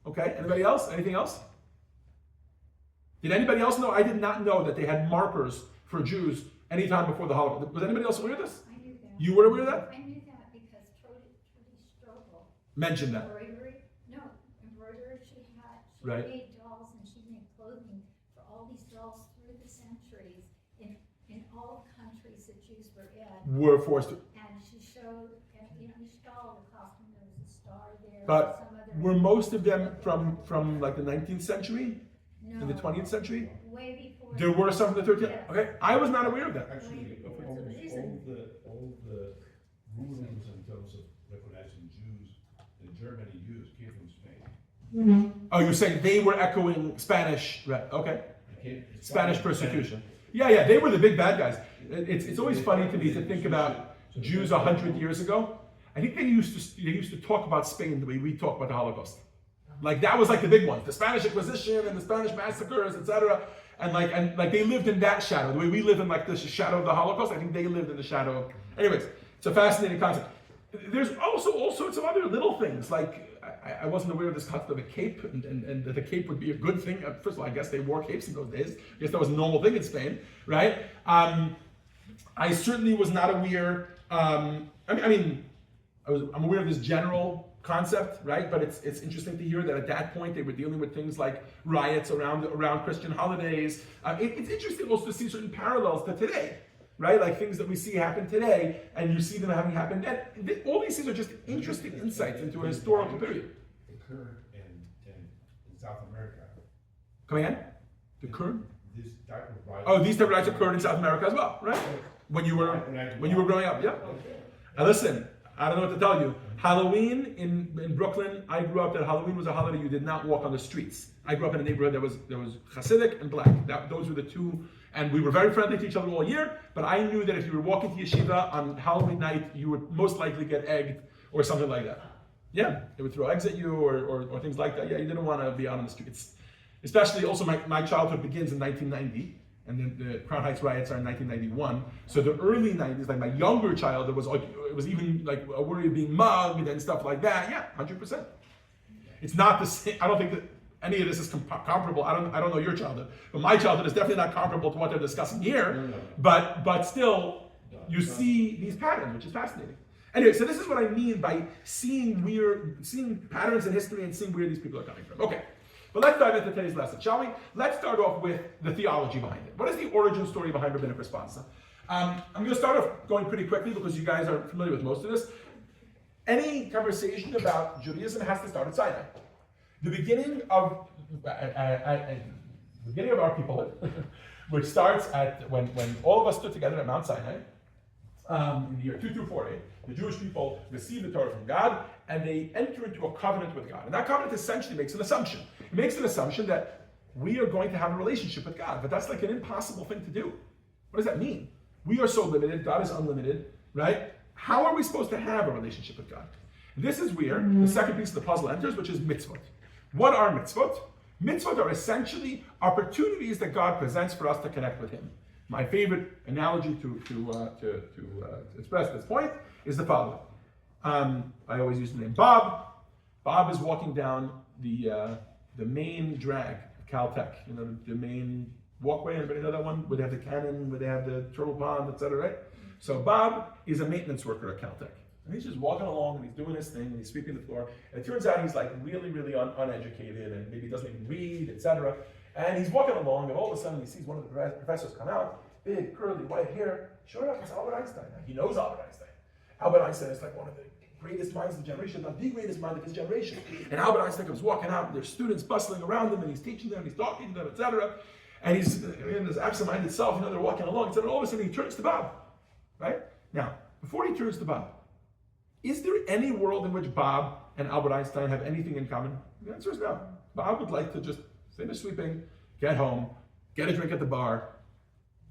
Okay, anybody else? Anything else? Did anybody else know? I did not know that they had markers for Jews anytime before the Holocaust. Was anybody else aware of this? I knew that. You were aware of that? I knew that because Trudy Strobel Mentioned that. embroidery. She Right. made dolls and she made clothing for all these dolls through the centuries in all countries that Jews were in. Were forced to. And she showed, and each doll, the costume, there was a star there. But some other were most of them from like the 19th century? no, In the 20th century? way before. There were some from the 13th. Yes. Okay, I was not aware of that. Actually, That's all amazing. the rulings in terms of recognizing Jews in Germany came from Spain. Oh, you're saying they were echoing Spanish, right? Okay. Spanish persecution. Yeah, they were the big bad guys. It's always funny to me to think about Jews 100 years ago. I think they used to talk about Spain the way we talk about the Holocaust. Like that was like the big one, the Spanish Inquisition and the Spanish massacres, etc. And like they lived in that shadow, the way we live in like the shadow of the Holocaust. I think they lived in the shadow of. Anyways, it's a fascinating concept. There's also all sorts of other little things like. I wasn't aware of this concept of a cape, and that the cape would be a good thing. First of all, I guess they wore capes in those days. I guess that was a normal thing in Spain, right? I certainly was not aware. I'm aware of this general concept, right? But it's interesting to hear that at that point they were dealing with things like riots around Christian holidays. It's interesting also to see certain parallels to today. Right, like things that we see happen today, and you see them having happened then. All these things are just interesting insights into a historical period. Occurred in South America. Come again? The current? This type of riots. Oh, these type of riots occurred in South America as well, right? When you were growing up, yeah. Now listen, I don't know what to tell you. Halloween in Brooklyn, I grew up that Halloween was a holiday you did not walk on the streets. I grew up in a neighborhood that was Hasidic and black. Those were the two. And we were very friendly to each other all year, but I knew that if you were walking to yeshiva on Halloween night, you would most likely get egged or something like that. Yeah, they would throw eggs at you or things like that. Yeah, you didn't want to be out on the streets. Especially also my childhood begins in 1990, and then the Crown Heights riots are in 1991. So the early 90s, like my younger childhood it was even like a worry of being mugged and stuff like that. Yeah, 100%. It's not the same. I don't think that any of this is comparable. I don't know your childhood, but my childhood is definitely not comparable to what they're discussing here. No. But still, you see these patterns, which is fascinating. Anyway, so this is what I mean by seeing patterns in history and seeing where these people are coming from. Okay, but let's dive into today's lesson, shall we? Let's start off with the theology behind it. What is the origin story behind Rabbinic Responsa? I'm going to start off going pretty quickly because you guys are familiar with most of this. Any conversation about Judaism has to start at Sinai. The beginning of our peoplehood, which starts at when all of us stood together at Mount Sinai in the year 2248, the Jewish people receive the Torah from God and they enter into a covenant with God. And that covenant essentially makes an assumption. It makes an assumption that we are going to have a relationship with God. But that's like an impossible thing to do. What does that mean? We are so limited, God is unlimited, right? How are we supposed to have a relationship with God? This is where the second piece of the puzzle enters, which is mitzvot. What are mitzvot? Mitzvot are essentially opportunities that God presents for us to connect with Him. My favorite analogy to express this point is the following. I always use the name Bob. Bob is walking down the main drag of Caltech, the main walkway. Anybody know that one? Where they have the cannon, where they have the turtle pond, etc. Right? So Bob is a maintenance worker at Caltech. And he's just walking along and he's doing his thing and he's sweeping the floor. And it turns out he's like really, really uneducated and maybe doesn't even read, etc. And he's walking along and all of a sudden he sees one of the professors come out, big, curly, white hair. Sure enough, it's Albert Einstein. Now, he knows Albert Einstein. Albert Einstein is like one of the greatest minds of the generation, not the greatest mind of his generation. And Albert Einstein comes walking out and there's students bustling around him and he's teaching them, he's talking to them, etc. And he's in this absent-minded self, they're walking along, and all of a sudden he turns to Bob, right? Now, before he turns to Bob, is there any world in which Bob and Albert Einstein have anything in common? The answer is no. Bob would like to just finish sweeping, get home, get a drink at the bar,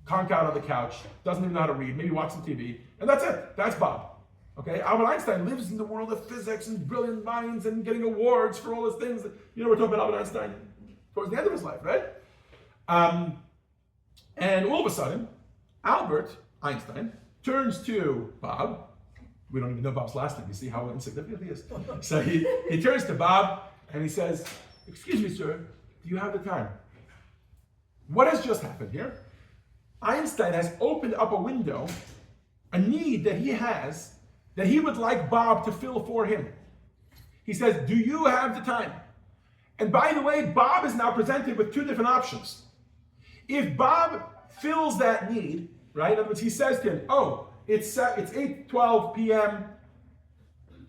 conk out on the couch, doesn't even know how to read, maybe watch some TV, and that's it. That's Bob. Okay? Albert Einstein lives in the world of physics and brilliant minds and getting awards for all his things. We're talking about Albert Einstein towards the end of his life, right? And all of a sudden, Albert Einstein turns to Bob. We don't even know Bob's last name. You see how insignificant he is? So he turns to Bob and he says, "Excuse me, sir, do you have the time?" What has just happened here? Einstein has opened up a window, a need that he has, that he would like Bob to fill for him. He says, "Do you have the time?" And by the way, Bob is now presented with two different options. If Bob fills that need, right? In other words, he says to him, "Oh, it's 8:12 p.m.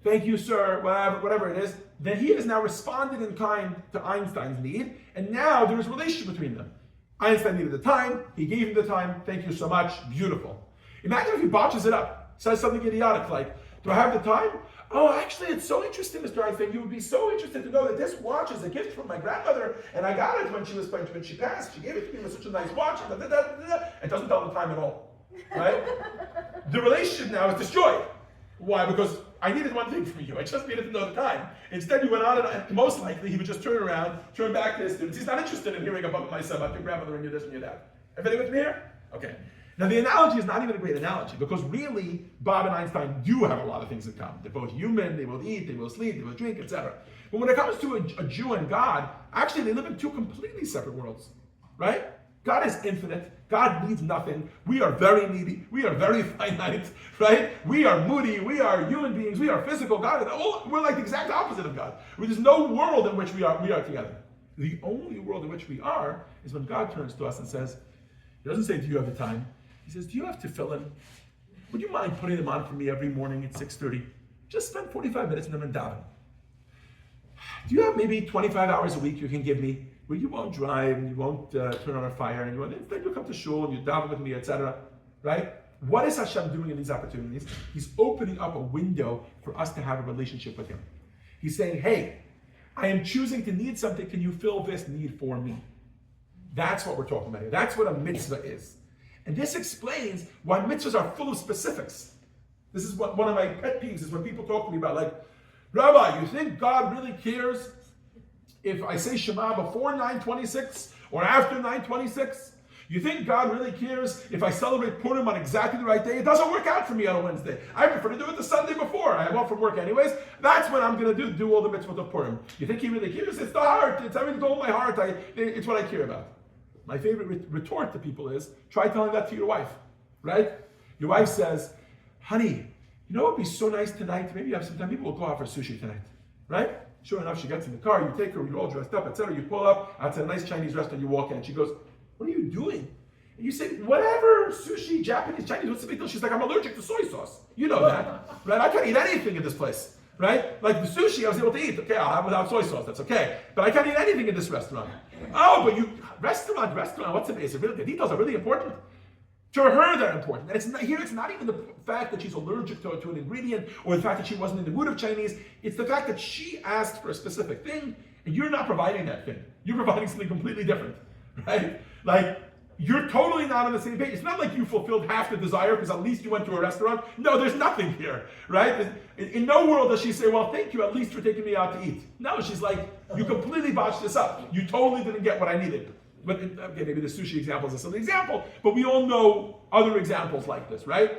Thank you, sir," whatever it is, then he has now responded in kind to Einstein's need, and now there is a relationship between them. Einstein needed the time, he gave him the time, thank you so much, beautiful. Imagine if he botches it up, says something idiotic like, "Do I have the time? Oh, actually, it's so interesting, Mr. Einstein. You would be so interested to know that this watch is a gift from my grandmother, and I got it when she passed. She gave it to me. It was such a nice watch." It doesn't tell the time at all, right? The relationship now is destroyed. Why? Because I needed one thing from you. I just needed to know the time. Instead, you went on and most likely he would just turn around, turn back to his students. He's not interested in hearing about my son, about your grandmother and your this and your that. Everybody with me here? Okay. Now the analogy is not even a great analogy because really Bob and Einstein do have a lot of things in common. They're both human, they will eat, they will sleep, they will drink, etc. But when it comes to a Jew and God, actually they live in two completely separate worlds, right? God is infinite. God needs nothing. We are very needy. We are very finite, right? We are moody. We are human beings. We are physical. We're like the exact opposite of God. There's no world in which we are together. The only world in which we are is when God turns to us and says, he doesn't say, "Do you have the time?" He says, "Do you have tefillin? Would you mind putting them on for me every morning at 6:30? Just spend 45 minutes in them and daven. Do you have maybe 25 hours a week you can give me where you won't drive and you won't turn on a fire and instead you come to shul and you daven with me, etc." Right? What is Hashem doing in these opportunities? He's opening up a window for us to have a relationship with Him. He's saying, "Hey, I am choosing to need something. Can you fill this need for me?" That's what we're talking about here. That's what a mitzvah is. And this explains why mitzvahs are full of specifics. This is what one of my pet peeves is when people talk to me about, like, "Rabbi, you think God really cares if I say Shema before 9:26 or after 9:26? You think God really cares if I celebrate Purim on exactly the right day? It doesn't work out for me on a Wednesday. I prefer to do it the Sunday before. I'm off from work anyways. That's when I'm going to do all the mitzvot of Purim. You think He really cares? It's the heart. It's everything with all my heart. It's what I care about." My favorite retort to people is, try telling that to your wife, right? Your wife says, "Honey, you know what would be so nice tonight? Maybe you have some time. Maybe we'll go out for sushi tonight," right? Sure enough, she gets in the car, you take her, you're all dressed up, etc. You pull up, out to a nice Chinese restaurant, you walk in, and she goes, "What are you doing?" And you say, "Whatever, sushi, Japanese, Chinese, what's the big deal?" She's like, "I'm allergic to soy sauce." You know that, right? I can't eat anything in this place, right? Like the sushi I was able to eat, okay, I'll have without soy sauce, that's okay. But I can't eat anything in this restaurant. "Oh, but restaurant, what's it? Is it really, the details are really important?" To her, they're important. And it's not even the fact that she's allergic to an ingredient or the fact that she wasn't in the mood of Chinese. It's the fact that she asked for a specific thing And you're not providing that thing. You're providing something completely different, right? Like, you're totally not on the same page. It's not like you fulfilled half the desire because at least you went to a restaurant. No, there's nothing here, right? In no world does she say, well, thank you at least for taking me out to eat. No, she's like, you completely botched this up. You totally didn't get what I needed. But okay, maybe the sushi example is a silly example, but we all know other examples like this, right?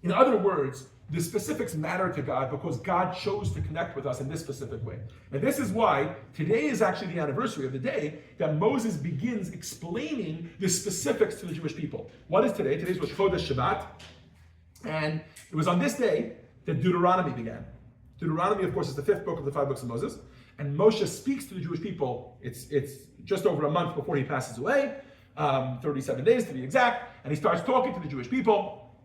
In other words, the specifics matter to God because God chose to connect with us in this specific way. And this is why today is actually the anniversary of the day that Moses begins explaining the specifics to the Jewish people. What is today? Today's was Chodesh Shabbat. And it was on this day that Deuteronomy began. Deuteronomy, of course, is the 5th book of the 5 books of Moses. And Moshe speaks to the Jewish people. It's just over a month before he passes away, 37 days to be exact. And he starts talking to the Jewish people.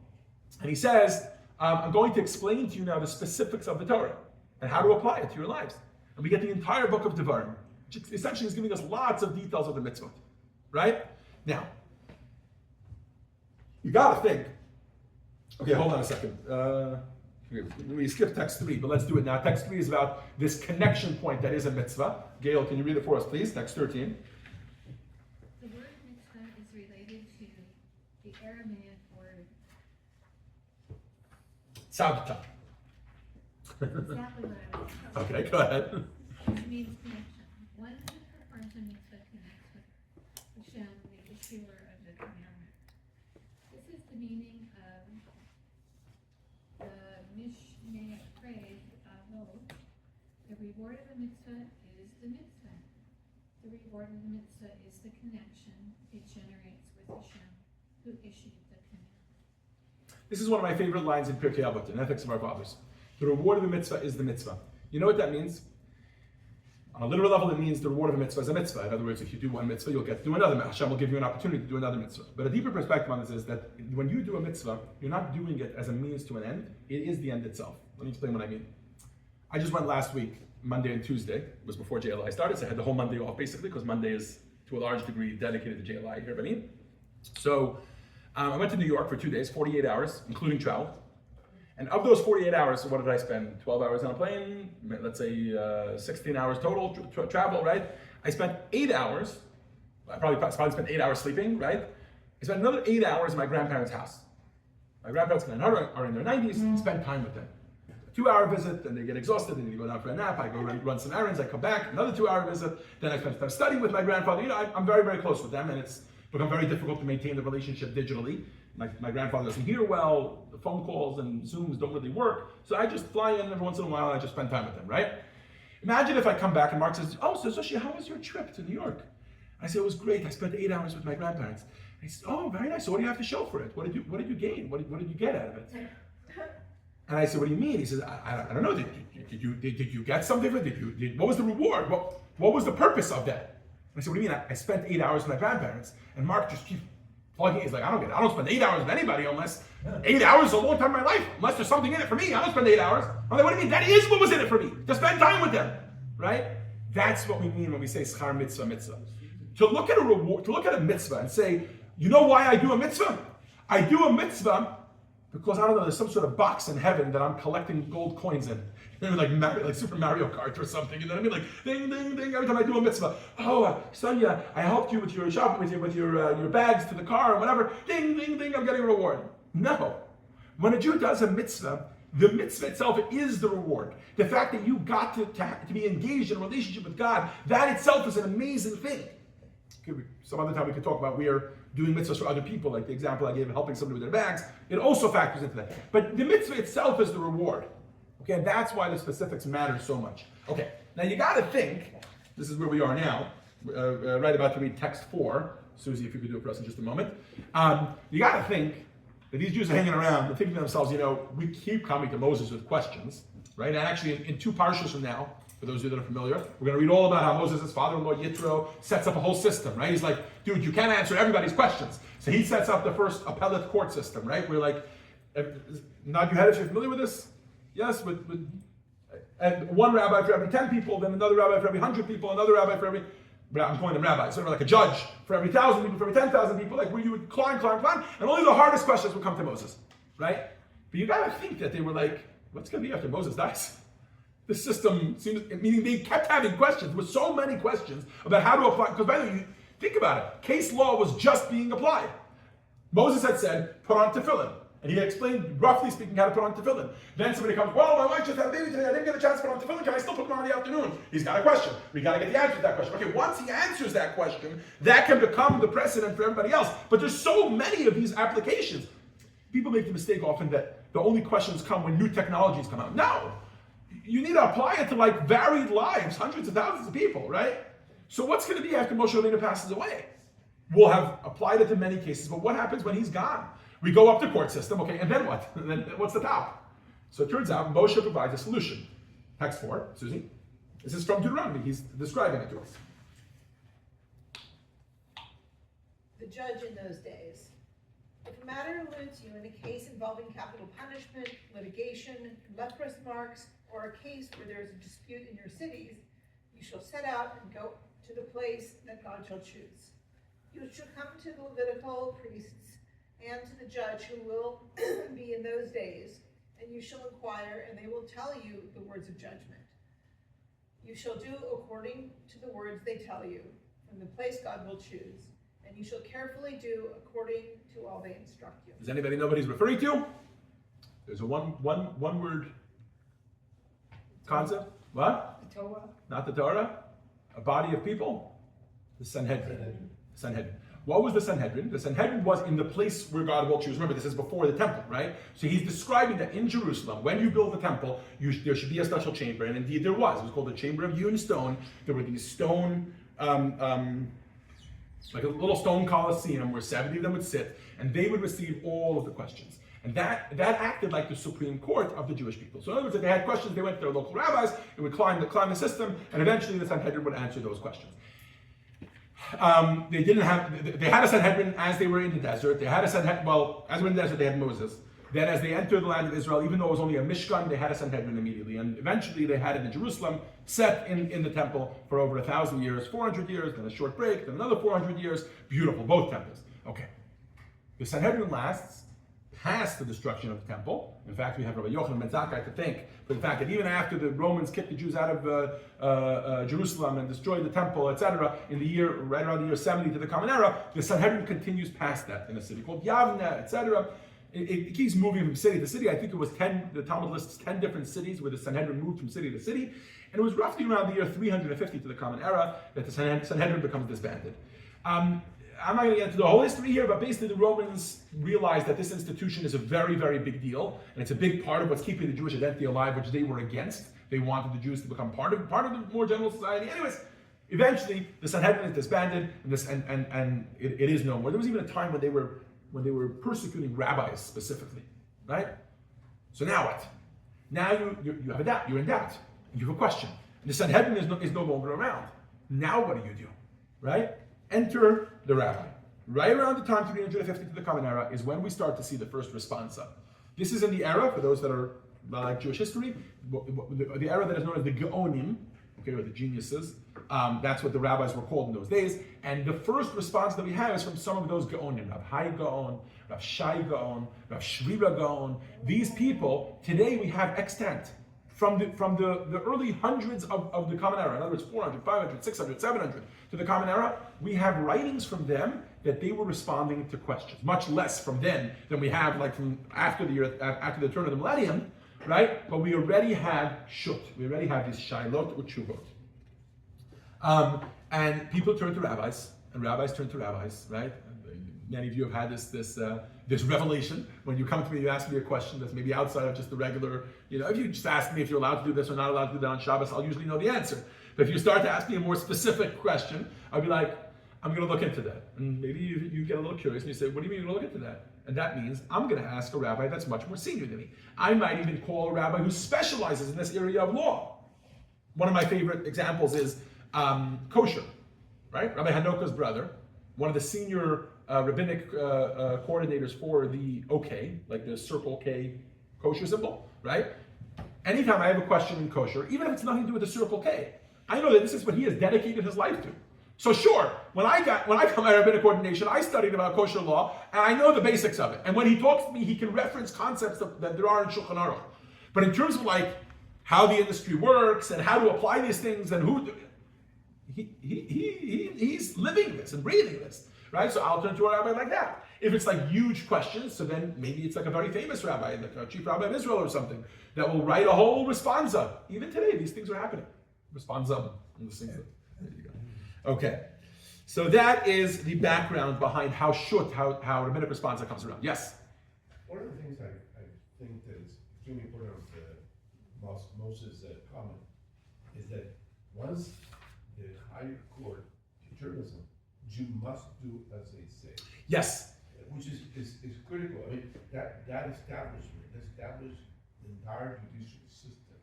And he says, I'm going to explain to you now the specifics of the Torah and how to apply it to your lives. And we get the entire book of Devarim, which essentially is giving us lots of details of the mitzvot, right? Now, you got to think. Okay, hold on a second. We skipped text 3, but let's do it now. Text 3 is about this connection point that is a mitzvah. Gail, can you read it for us, please? Text 13. The word mitzvah is related to the Aramaic word. Sabta. Exactly what I was talking Okay, go ahead. Which means connection. One who performs a mitzvah connects with Hashem, the issuer of the commandment. This is the meaning of the Mishnah phrase, Avot. The reward of a mitzvah is the mitzvah. The reward of the mitzvah is the connection it generates with Hashem, who issued the commandment. This is one of my favorite lines in Pirkei Avot, in Ethics of Our Fathers. The reward of a mitzvah is the mitzvah. You know what that means? On a literal level, it means the reward of a mitzvah is a mitzvah. In other words, if you do one mitzvah, you'll get to do another mitzvah. Hashem will give you an opportunity to do another mitzvah. But a deeper perspective on this is that when you do a mitzvah, you're not doing it as a means to an end. It is the end itself. Let me explain what I mean. I just went last week, Monday and Tuesday. It was before JLI started, so I had the whole Monday off basically, because Monday is to a large degree dedicated to JLI here, Rabbinic. So I went to New York for 2 days, 48 hours, including travel. And of those 48 hours, what did I spend? 12 hours on a plane, let's say 16 hours total travel, right? I spent 8 hours, I probably spent 8 hours sleeping, right? I spent another 8 hours in my grandparents' house. My grandparents are in their 90s, spend time with them. A 2-hour visit, then they get exhausted, then they go down for a nap, I go run some errands, I come back, another 2-hour visit, then I spend time studying with my grandfather. You know, I'm very, very close with them, and it's become very difficult to maintain the relationship digitally. My grandfather doesn't hear well, the phone calls and Zooms don't really work, so I just fly in every once in a while and I just spend time with them, right? Imagine if I come back and Mark says, oh, so Zoshi, how was your trip to New York? I say, it was great, I spent 8 hours with my grandparents. He says, oh, very nice, so what do you have to show for it? What did you gain? What did you get out of it? And I said, what do you mean? He says, I don't know, did you get something for it? What was the reward? What was the purpose of that? And I said, what do you mean? I spent 8 hours with my grandparents. And Mark just keeps plugging. He's like, I don't get it. I don't spend 8 hours with anybody unless 8 hours is a long time in my life. Unless there's something in it for me. I don't spend 8 hours. I'm like, what do you mean? That is what was in it for me. To spend time with them. Right? That's what we mean when we say schar mitzvah, mitzvah. To look at a reward, to look at a mitzvah and say, you know why I do a mitzvah? I do a mitzvah because, I don't know, there's some sort of box in heaven that I'm collecting gold coins in. You know, like Super Mario Kart or something. You know what I mean? Like ding, ding, ding. Every time I do a mitzvah, oh, Sonia, I helped you with your shopping, with your bags to the car or whatever. Ding, ding, ding. I'm getting a reward. No, when a Jew does a mitzvah, the mitzvah itself is the reward. The fact that you got to be engaged in a relationship with God, that itself is an amazing thing. Some other time we could talk about we are doing mitzvahs for other people, like the example I gave of helping somebody with their bags. It also factors into that. But the mitzvah itself is the reward. Okay, and that's why the specifics matter so much. Okay, now you got to think, this is where we are now, right about to read text 4. Susie, if you could do it for us in just a moment. You got to think that these Jews are hanging around and thinking to themselves, you know, we keep coming to Moses with questions, right? And actually, in 2 parshas from now, for those of you that are familiar, we're going to read all about how Moses' father-in-law, Yitro, sets up a whole system, right? He's like, dude, you can't answer everybody's questions. So he sets up the first appellate court system, right? We're like, nod your head if you're familiar with this. Yes, and one rabbi for every 10 people, then another rabbi for every 100 people, another rabbi for every, I'm calling them rabbis, sort of like a judge for every 1,000 people, for every 10,000 people, like where you would climb, and only the hardest questions would come to Moses, right? But you gotta think that they were like, what's gonna be after Moses dies? the system seems, meaning they kept having questions, with so many questions about how to apply, because by the way, think about it, case law was just being applied. Moses had said, put on tefillin. And he explained, roughly speaking, how to put on tefillin. Then somebody comes, well, my wife just had a baby today, I didn't get a chance to put on tefillin, can I still put them on in the afternoon? He's got a question. We got to get the answer to that question. Okay, once he answers that question, that can become the precedent for everybody else. But there's so many of these applications. People make the mistake often that the only questions come when new technologies come out. No! You need to apply it to like varied lives, hundreds of thousands of people, right? So what's going to be after Moshe Rabbeinu passes away? We'll have applied it to many cases, but what happens when he's gone? We go up the court system, okay, and then what? And then what's the top? So it turns out Moshe provides a solution. Text 4, Susie. This is from Deuteronomy. He's describing it to us. The judge in those days. If a matter eludes you in a case involving capital punishment, litigation, leprous marks, or a case where there is a dispute in your cities, you shall set out and go to the place that God shall choose. You shall come to the Levitical priests and to the judge who will be in those days, and you shall inquire, and they will tell you the words of judgment. You shall do according to the words they tell you, from the place God will choose, and you shall carefully do according to all they instruct you. Does anybody know what he's referring to? There's a one word concept. What? The Torah. Not the Torah. A body of people. The Sanhedrin. Sanhedrin. What was the Sanhedrin? The Sanhedrin was in the place where God will choose. Remember, this is before the temple, right? So he's describing that in Jerusalem, when you build the temple, there should be a special chamber, and indeed there was. It was called the Chamber of Hewn Stone. There were these stone, like a little stone coliseum where 70 of them would sit, and they would receive all of the questions. And that acted like the Supreme Court of the Jewish people. So in other words, if they had questions, they went to their local rabbis, it would climb the system, and eventually the Sanhedrin would answer those questions. They had a Sanhedrin as they were in the desert. They had a Sanhedrin, well, as they were in the desert, they had Moses. Then as they entered the land of Israel, even though it was only a Mishkan, they had a Sanhedrin immediately. And eventually they had it in Jerusalem, set in the temple for over 1,000 years, 400 years, then a short break, then another 400 years. Beautiful, both temples. Okay. The Sanhedrin lasts past the destruction of the temple. In fact, we have Rabbi Yochanan ben Zakkai to thank for the fact that even after the Romans kicked the Jews out of Jerusalem and destroyed the temple, etc., in the year, right around the year 70 to the Common Era, the Sanhedrin continues past that in a city called Yavne, etc. It keeps moving from city to city. I think it was 10, the Talmud lists 10 different cities where the Sanhedrin moved from city to city. And it was roughly around the year 350 to the Common Era that the Sanhedrin becomes disbanded. I'm not going to get into the whole history here, but basically the Romans realized that this institution is a very, very big deal, and it's a big part of what's keeping the Jewish identity alive, which they were against. They wanted the Jews to become part of the more general society. Anyways, eventually the Sanhedrin is disbanded, and it is no more. There was even a time when they were persecuting rabbis specifically, right? So now what? Now you have a doubt. You're in doubt. You have a question. And the Sanhedrin is no longer around. Now what do you do, right? Enter the rabbi. Right around the time 350 to the Common Era is when we start to see the first Responsa. This is in the era, for those that are like Jewish history, the era that is known as the Gaonim, okay, or the geniuses. That's what the rabbis were called in those days. And the first response that we have is from some of those Gaonim, Rav Hai Gaon, Rav Shai Gaon, Rav Shrira Gaon. These people, today we have extant. From the early hundreds of the Common Era, in other words, 400, 500, 600, 700 to the Common Era, we have writings from them that they were responding to questions. Much less from then than we have like from after the turn of the millennium, right? But we already have shut. We already have these shailot or tshuvot. And people turn to rabbis, and rabbis turn to rabbis, right? Many of you have had this revelation. When you come to me, you ask me a question that's maybe outside of just the regular, if you just ask me if you're allowed to do this or not allowed to do that on Shabbos, I'll usually know the answer. But if you start to ask me a more specific question, I'll be like, I'm going to look into that. And maybe you get a little curious and you say, what do you mean you're going to look into that? And that means I'm going to ask a rabbi that's much more senior than me. I might even call a rabbi who specializes in this area of law. One of my favorite examples is kosher, right? Rabbi Hanoka's brother, one of the senior rabbinic coordinators for the OK, like the circle K kosher symbol, right? Anytime I have a question in kosher, even if it's nothing to do with the circle K, I know that this is what he has dedicated his life to. So sure, when I come out of rabbinic coordination, I studied about kosher law, and I know the basics of it. And when he talks to me, he can reference concepts that there are in Shulchan Aruch. But in terms of like how the industry works and how to apply these things and who. He's living this and breathing this, right? So I'll turn to a rabbi like that. If it's like huge questions, so then maybe it's like a very famous rabbi, like a chief rabbi of Israel or something, that will write a whole responsa. Even today, these things are happening. Responsa. There you go. Okay. So that is the background behind how rabbinic responsa comes around. Yes? One of the things I think that is extremely important of Moses' comment is that once the higher court determines them, you must do as they say. Yes. Which is critical. I mean, that establishment established the entire judicial system.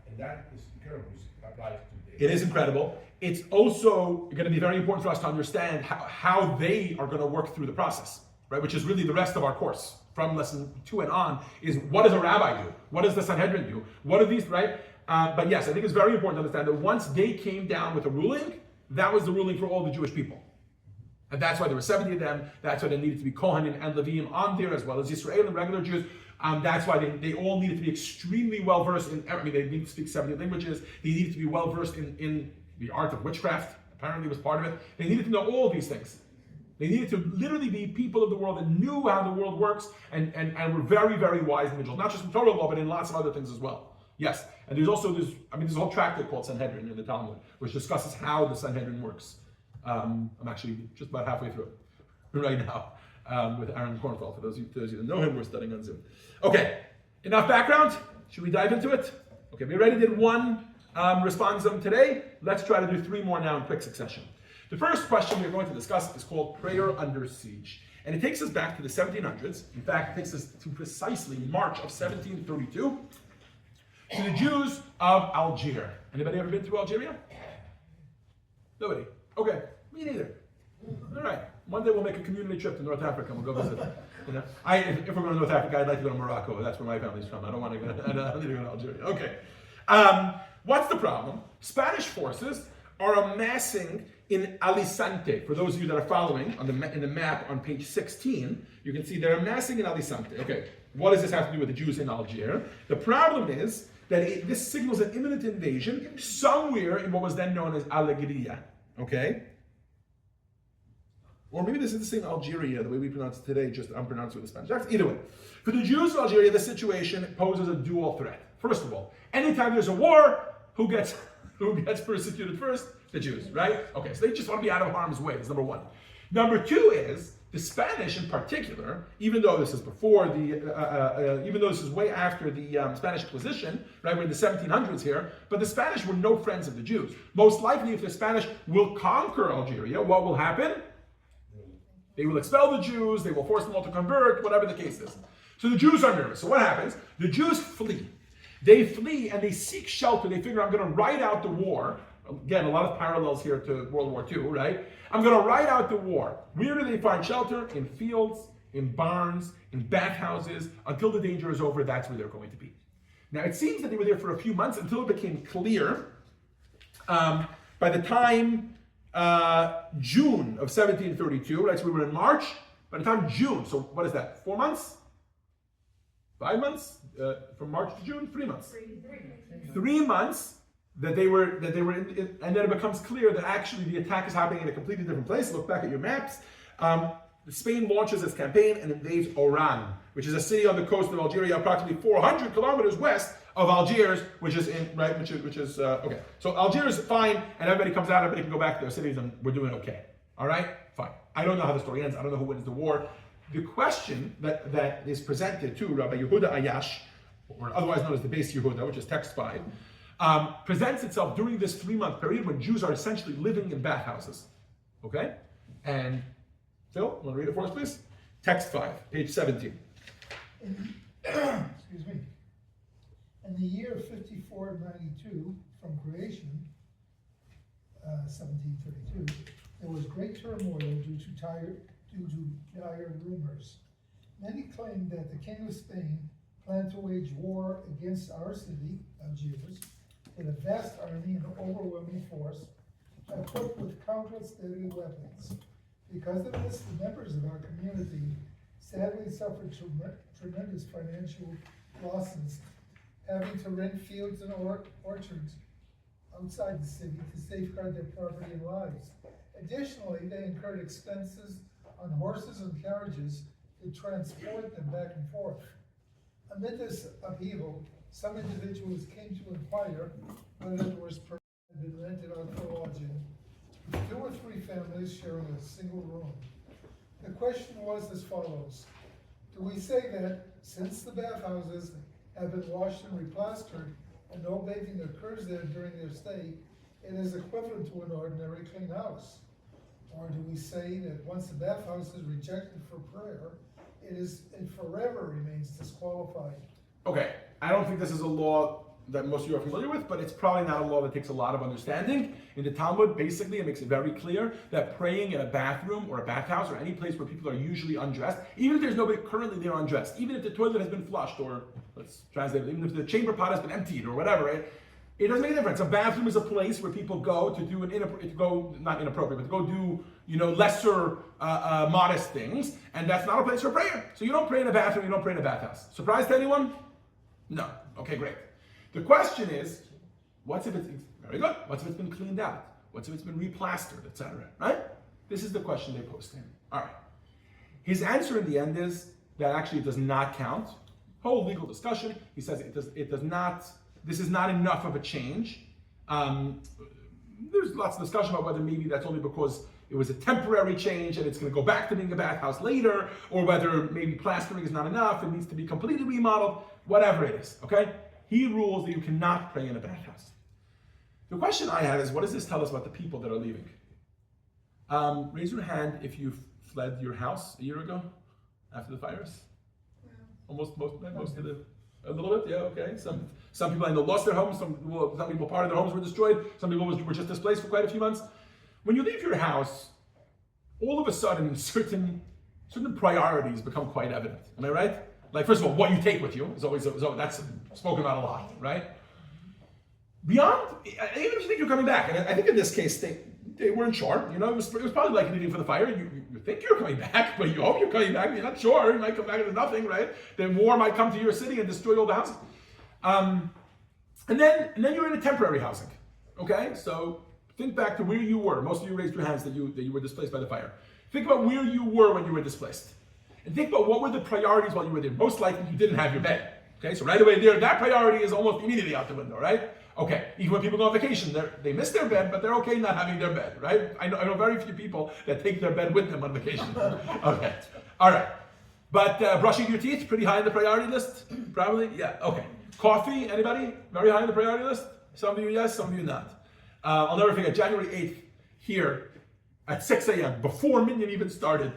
And that is incredible, which applies today. It is incredible. It's also going to be very important for us to understand how they are going to work through the process, right? Which is really the rest of our course. From lesson 2 and on, is what does a rabbi do? What does the Sanhedrin do? What are these, right? But yes, I think it's very important to understand that once they came down with a ruling, that was the ruling for all the Jewish people. And that's why there were 70 of them. That's why there needed to be Kohanim and Levim on there, as well as Israel and regular Jews. That's why they all needed to be extremely well versed in, they needed to speak 70 languages. They needed to be well versed in the art of witchcraft, apparently was part of it. They needed to know all these things. They needed to literally be people of the world that knew how the world works and were very, very wise individuals, not just in Torah law, but in lots of other things as well. Yes, and there's a whole tractate called Sanhedrin in the Talmud, which discusses how the Sanhedrin works. I'm actually just about halfway through it right now with Aaron Kornfeld. For those of you that know him, we're studying on Zoom. Okay, enough background. Should we dive into it? Okay, we already did one responsum today. Let's try to do 3 more now in quick succession. The first question we're going to discuss is called prayer under siege. And it takes us back to the 1700s. In fact, it takes us to precisely March of 1732 to the Jews of Algiers. Anybody ever been to Algeria? Nobody. Okay, me neither. All right. One day we'll make a community trip to North Africa and we'll go visit. If we're going to North Africa, I'd like to go to Morocco. That's where my family's from. I don't want to go. I don't need to go to Algeria. Okay. What's the problem? Spanish forces are amassing in Alicante. For those of you that are following in the map on page 16, you can see they're amassing in Alicante. Okay, what does this have to do with the Jews in Algiers? The problem is that this signals an imminent invasion somewhere in what was then known as Alegria. Okay? Or maybe this is the same Algeria, the way we pronounce it today, just unpronounced with the Spanish accent. Either way, for the Jews of Algeria, the situation poses a dual threat. First of all, anytime there's a war, who gets persecuted first? The Jews, right? Okay, so they just want to be out of harm's way. That's number one. Number two is the Spanish, in particular, even though this is even though this is way after the Spanish Inquisition, right? We're in the 1700s here, but the Spanish were no friends of the Jews. Most likely, if the Spanish will conquer Algeria, what will happen? They will expel the Jews. They will force them all to convert, whatever the case is. So the Jews are nervous. So what happens? The Jews flee. They flee and they seek shelter. They figure, I'm going to ride out the war. Again, a lot of parallels here to World War II, right? I'm going to ride out the war. Where do they find shelter? In fields, in barns, in bathhouses. Until the danger is over, that's where they're going to be. Now, it seems that they were there for a few months until it became clear. By the time June of 1732, right? So we were in March. By the time June, so what is that? 4 months? 5 months? From March to June? 3 months. 3 months that they were in, and then it becomes clear that actually the attack is happening in a completely different place. Look back at your maps. Spain launches its campaign and invades Oran, which is a city on the coast of Algeria, approximately 400 kilometers west of Algiers, which is okay. So Algiers is fine, and everybody comes out, everybody can go back to their cities, and we're doing okay. All right, fine. I don't know how the story ends. I don't know who wins the war. The question that is presented to Rabbi Yehuda Ayash, or otherwise known as the Beis Yehuda, which is text 5, presents itself during this 3-month period when Jews are essentially living in bathhouses. Okay? And Phil, want to read it for us, please? Text 5, page 17. Excuse me. In the year 5492, from creation, 1732, there was great turmoil due to dire rumors. Many claimed that the king of Spain planned to wage war against our city, Algiers, with a vast army and overwhelming force, equipped with countless deadly weapons. Because of this, the members of our community sadly suffered tremendous financial losses having to rent fields and orchards outside the city to safeguard their property and lives. Additionally, they incurred expenses on horses and carriages to transport them back and forth. Amid this upheaval, some individuals came to inquire whether the worst person had been rented out for lodging, with 2 or 3 families sharing a single room. The question was as follows: do we say that since the bathhouses have been washed and replastered and no bathing occurs there during their stay, it is equivalent to an ordinary clean house? Or do we say that once the bathhouse is rejected for prayer, it forever remains disqualified? Okay, I don't think this is a law that most of you are familiar with, but it's probably not a law that takes a lot of understanding. In the Talmud, basically, it makes it very clear that praying in a bathroom or a bathhouse or any place where people are usually undressed, even if there's nobody currently there undressed, even if the toilet has been flushed, or let's translate it, even if the chamber pot has been emptied or whatever, right? It doesn't make a difference. A bathroom is a place where people go to do not inappropriate, but to go do, lesser modest things, and that's not a place for prayer. So you don't pray in a bathroom, you don't pray in a bathhouse. Surprise to anyone? No. Okay, great. The question is, what's if it's very good? What's if it's been cleaned out? What's if it's been replastered, etc.? Right? This is the question they posed to him. All right. His answer in the end is that actually it does not count. Whole legal discussion. He says it does not. This is not enough of a change. There's lots of discussion about whether maybe that's only because it was a temporary change and it's going to go back to being a bathhouse later, or whether maybe plastering is not enough, it needs to be completely remodeled, whatever it is, okay? He rules that you cannot pray in a bathhouse. The question I have is, what does this tell us about the people that are leaving? Raise your hand if you fled your house a year ago after the fires. Most of the, a little bit, yeah, okay. Some people I know lost their homes, some people part of their homes were destroyed, some people were just displaced for quite a few months. When you leave your house, all of a sudden certain priorities become quite evident. Am I right? Like, first of all, what you take with you is always that's spoken about a lot, right? Beyond, even if you think you're coming back, and I think in this case they weren't sure. It was probably like leaving for the fire. You think you're coming back, but you hope you're coming back. You're not sure. You might come back into nothing, right? Then war might come to your city and destroy all the houses. And then you're in a temporary housing. Okay, so think back to where you were. Most of you raised your hands that you were displaced by the fire. Think about where you were when you were displaced. And think about what were the priorities while you were there. Most likely you didn't have your bed. Okay, so right away there, that priority is almost immediately out the window, right? Okay, even when people go on vacation, they miss their bed, but they're okay not having their bed, right? I know very few people that take their bed with them on vacation. Okay, all right. But brushing your teeth, pretty high on the priority list? Probably, yeah, okay. Coffee, anybody? Very high on the priority list? Some of you yes, some of you not. I'll never forget, January 8th, here, at 6 a.m., before Minyan even started,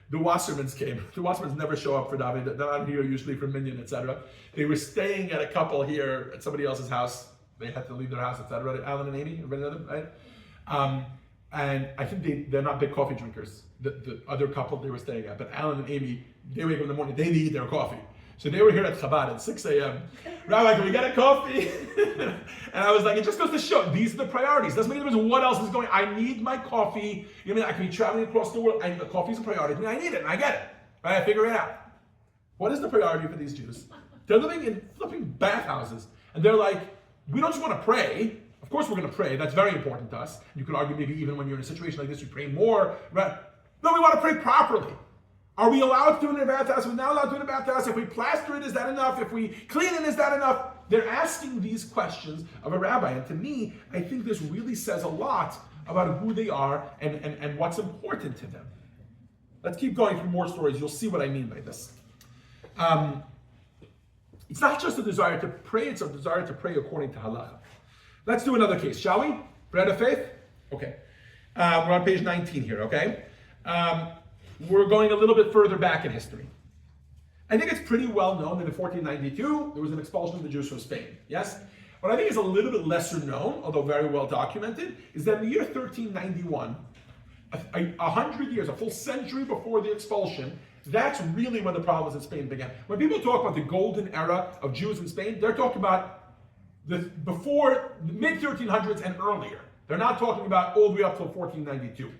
the Wassermans came. The Wassermans never show up for David. They're not here usually for Minyan, etc. They were staying at a couple here at somebody else's house. They had to leave their house, etc. Alan and Amy, everybody know them, right? And I think they're not big coffee drinkers. The other couple they were staying at, but Alan and Amy, they wake up in the morning, they need their coffee. So they were here at Chabad at 6 a.m. Rabbi, can we get a coffee? And I was like, it just goes to show, these are the priorities. Doesn't make a difference what else is going. I need my coffee. I can be traveling across the world. The coffee's a priority to me. I need it, and I get it. Right? I figure it out. What is the priority for these Jews? They're living in flipping bathhouses. And they're like, we don't just want to pray. Of course we're going to pray. That's very important to us. You could argue maybe even when you're in a situation like this, you pray more. Right? No, we want to pray properly. Are we allowed to do it in a bathhouse? Are we not allowed to do it in a bathhouse? If we plaster it, is that enough? If we clean it, is that enough? They're asking these questions of a rabbi. And to me, I think this really says a lot about who they are and what's important to them. Let's keep going through more stories. You'll see what I mean by this. It's not just a desire to pray, it's a desire to pray according to halacha. Let's do another case, shall we? Bread of faith? Okay. We're on page 19 here, okay? We're going a little bit further back in history. I think it's pretty well known that in 1492, there was an expulsion of the Jews from Spain, yes? What I think is a little bit lesser known, although very well documented, is that in the year 1391, 100 years, a full century before the expulsion, that's really when the problems in Spain began. When people talk about the golden era of Jews in Spain, they're talking about before the mid-1300s and earlier. They're not talking about all the way up till 1492.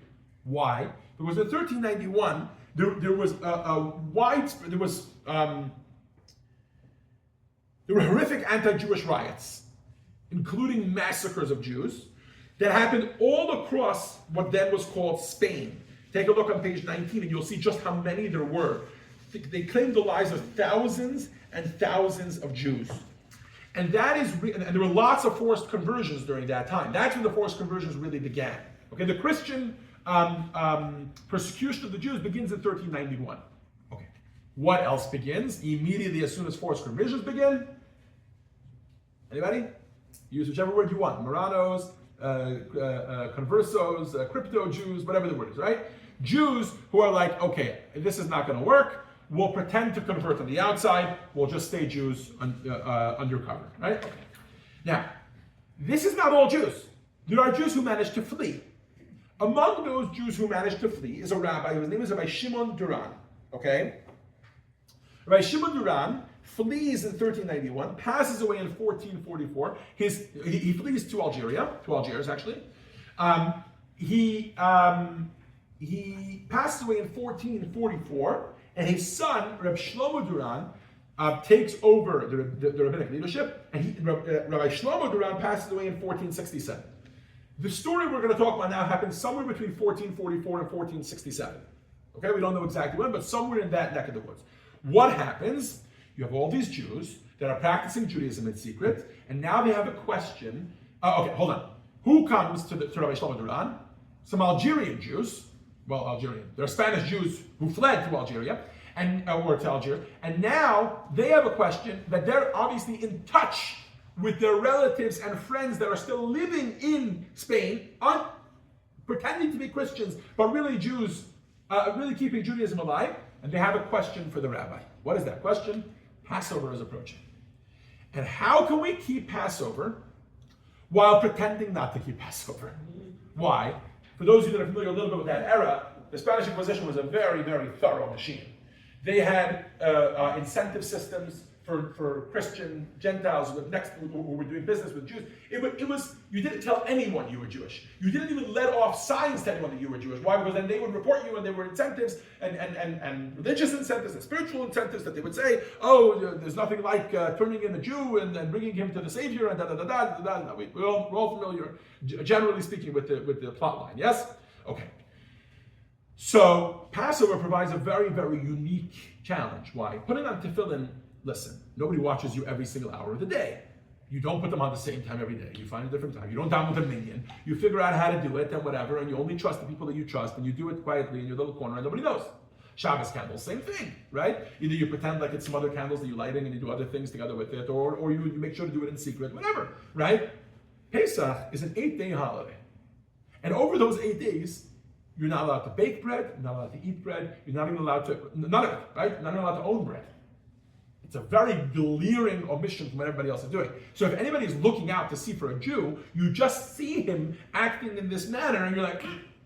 Why? Because in 1391, there was a widespread, There were horrific anti-Jewish riots, including massacres of Jews, that happened all across what then was called Spain. Take a look on page 19 and you'll see just how many there were. They claimed the lives of thousands and thousands of Jews. And that is, and there were lots of forced conversions during that time. That's when the forced conversions really began. Okay, the Christian persecution of the Jews begins in 1391. Okay, what else begins immediately as soon as forced conversions begin? Anybody? Use whichever word you want. Moranos, conversos, crypto Jews, whatever the word is, right? Jews who are like, okay, this is not going to work. We'll pretend to convert on the outside. We'll just stay Jews undercover, right? Okay. Now, this is not all Jews. There are Jews who managed to flee. Among those Jews who managed to flee is a rabbi whose name is Rabbi Shimon Duran. Okay? Rabbi Shimon Duran flees in 1391, passes away in 1444. He flees to Algiers actually. He passes away in 1444, and his son, Reb Shlomo Duran, takes over the rabbinic leadership, and Rabbi Shlomo Duran passes away in 1467. The story we're going to talk about now happens somewhere between 1444 and 1467. Okay, we don't know exactly when, but somewhere in that neck of the woods. What happens? You have all these Jews that are practicing Judaism in secret, and now they have a question. Okay, hold on. Who comes to Rabbi Shlomo Duran? Some Algerian Jews. Well, Algerian. They're Spanish Jews who fled to Algeria, or to Algiers, and now they have a question that they're obviously in touch with their relatives and friends that are still living in Spain, pretending to be Christians, but really Jews, really keeping Judaism alive, and they have a question for the rabbi. What is that question? Passover is approaching. And how can we keep Passover while pretending not to keep Passover? Why? For those of you that are familiar a little bit with that era, the Spanish Inquisition was a very, very thorough machine. They had incentive systems for Christian Gentiles who were doing business with Jews. It was you didn't tell anyone you were Jewish. You didn't even let off signs to anyone that you were Jewish. Why? Because then they would report you, and there were incentives and religious incentives and spiritual incentives that they would say, oh, there's nothing like turning in a Jew and bringing him to the Savior and da. We're all familiar, generally speaking, with the plot line. Yes? Okay. So Passover provides a very, very unique challenge. Why? Putting on tefillin. Listen, nobody watches you every single hour of the day. You don't put them on the same time every day. You find a different time. You don't download a minion. You figure out how to do it and whatever, and you only trust the people that you trust, and you do it quietly in your little corner and nobody knows. Shabbos candles, same thing, right? Either you pretend like it's some other candles that you're lighting and you do other things together with it, or you make sure to do it in secret, whatever, right? Pesach is an 8-day holiday. And over those 8 days, you're not allowed to bake bread, you're not allowed to eat bread, you're not even allowed to, none of it, right? Not even allowed to own bread. It's a very glaring omission from what everybody else is doing. So if anybody is looking out to see for a Jew, you just see him acting in this manner and you're like,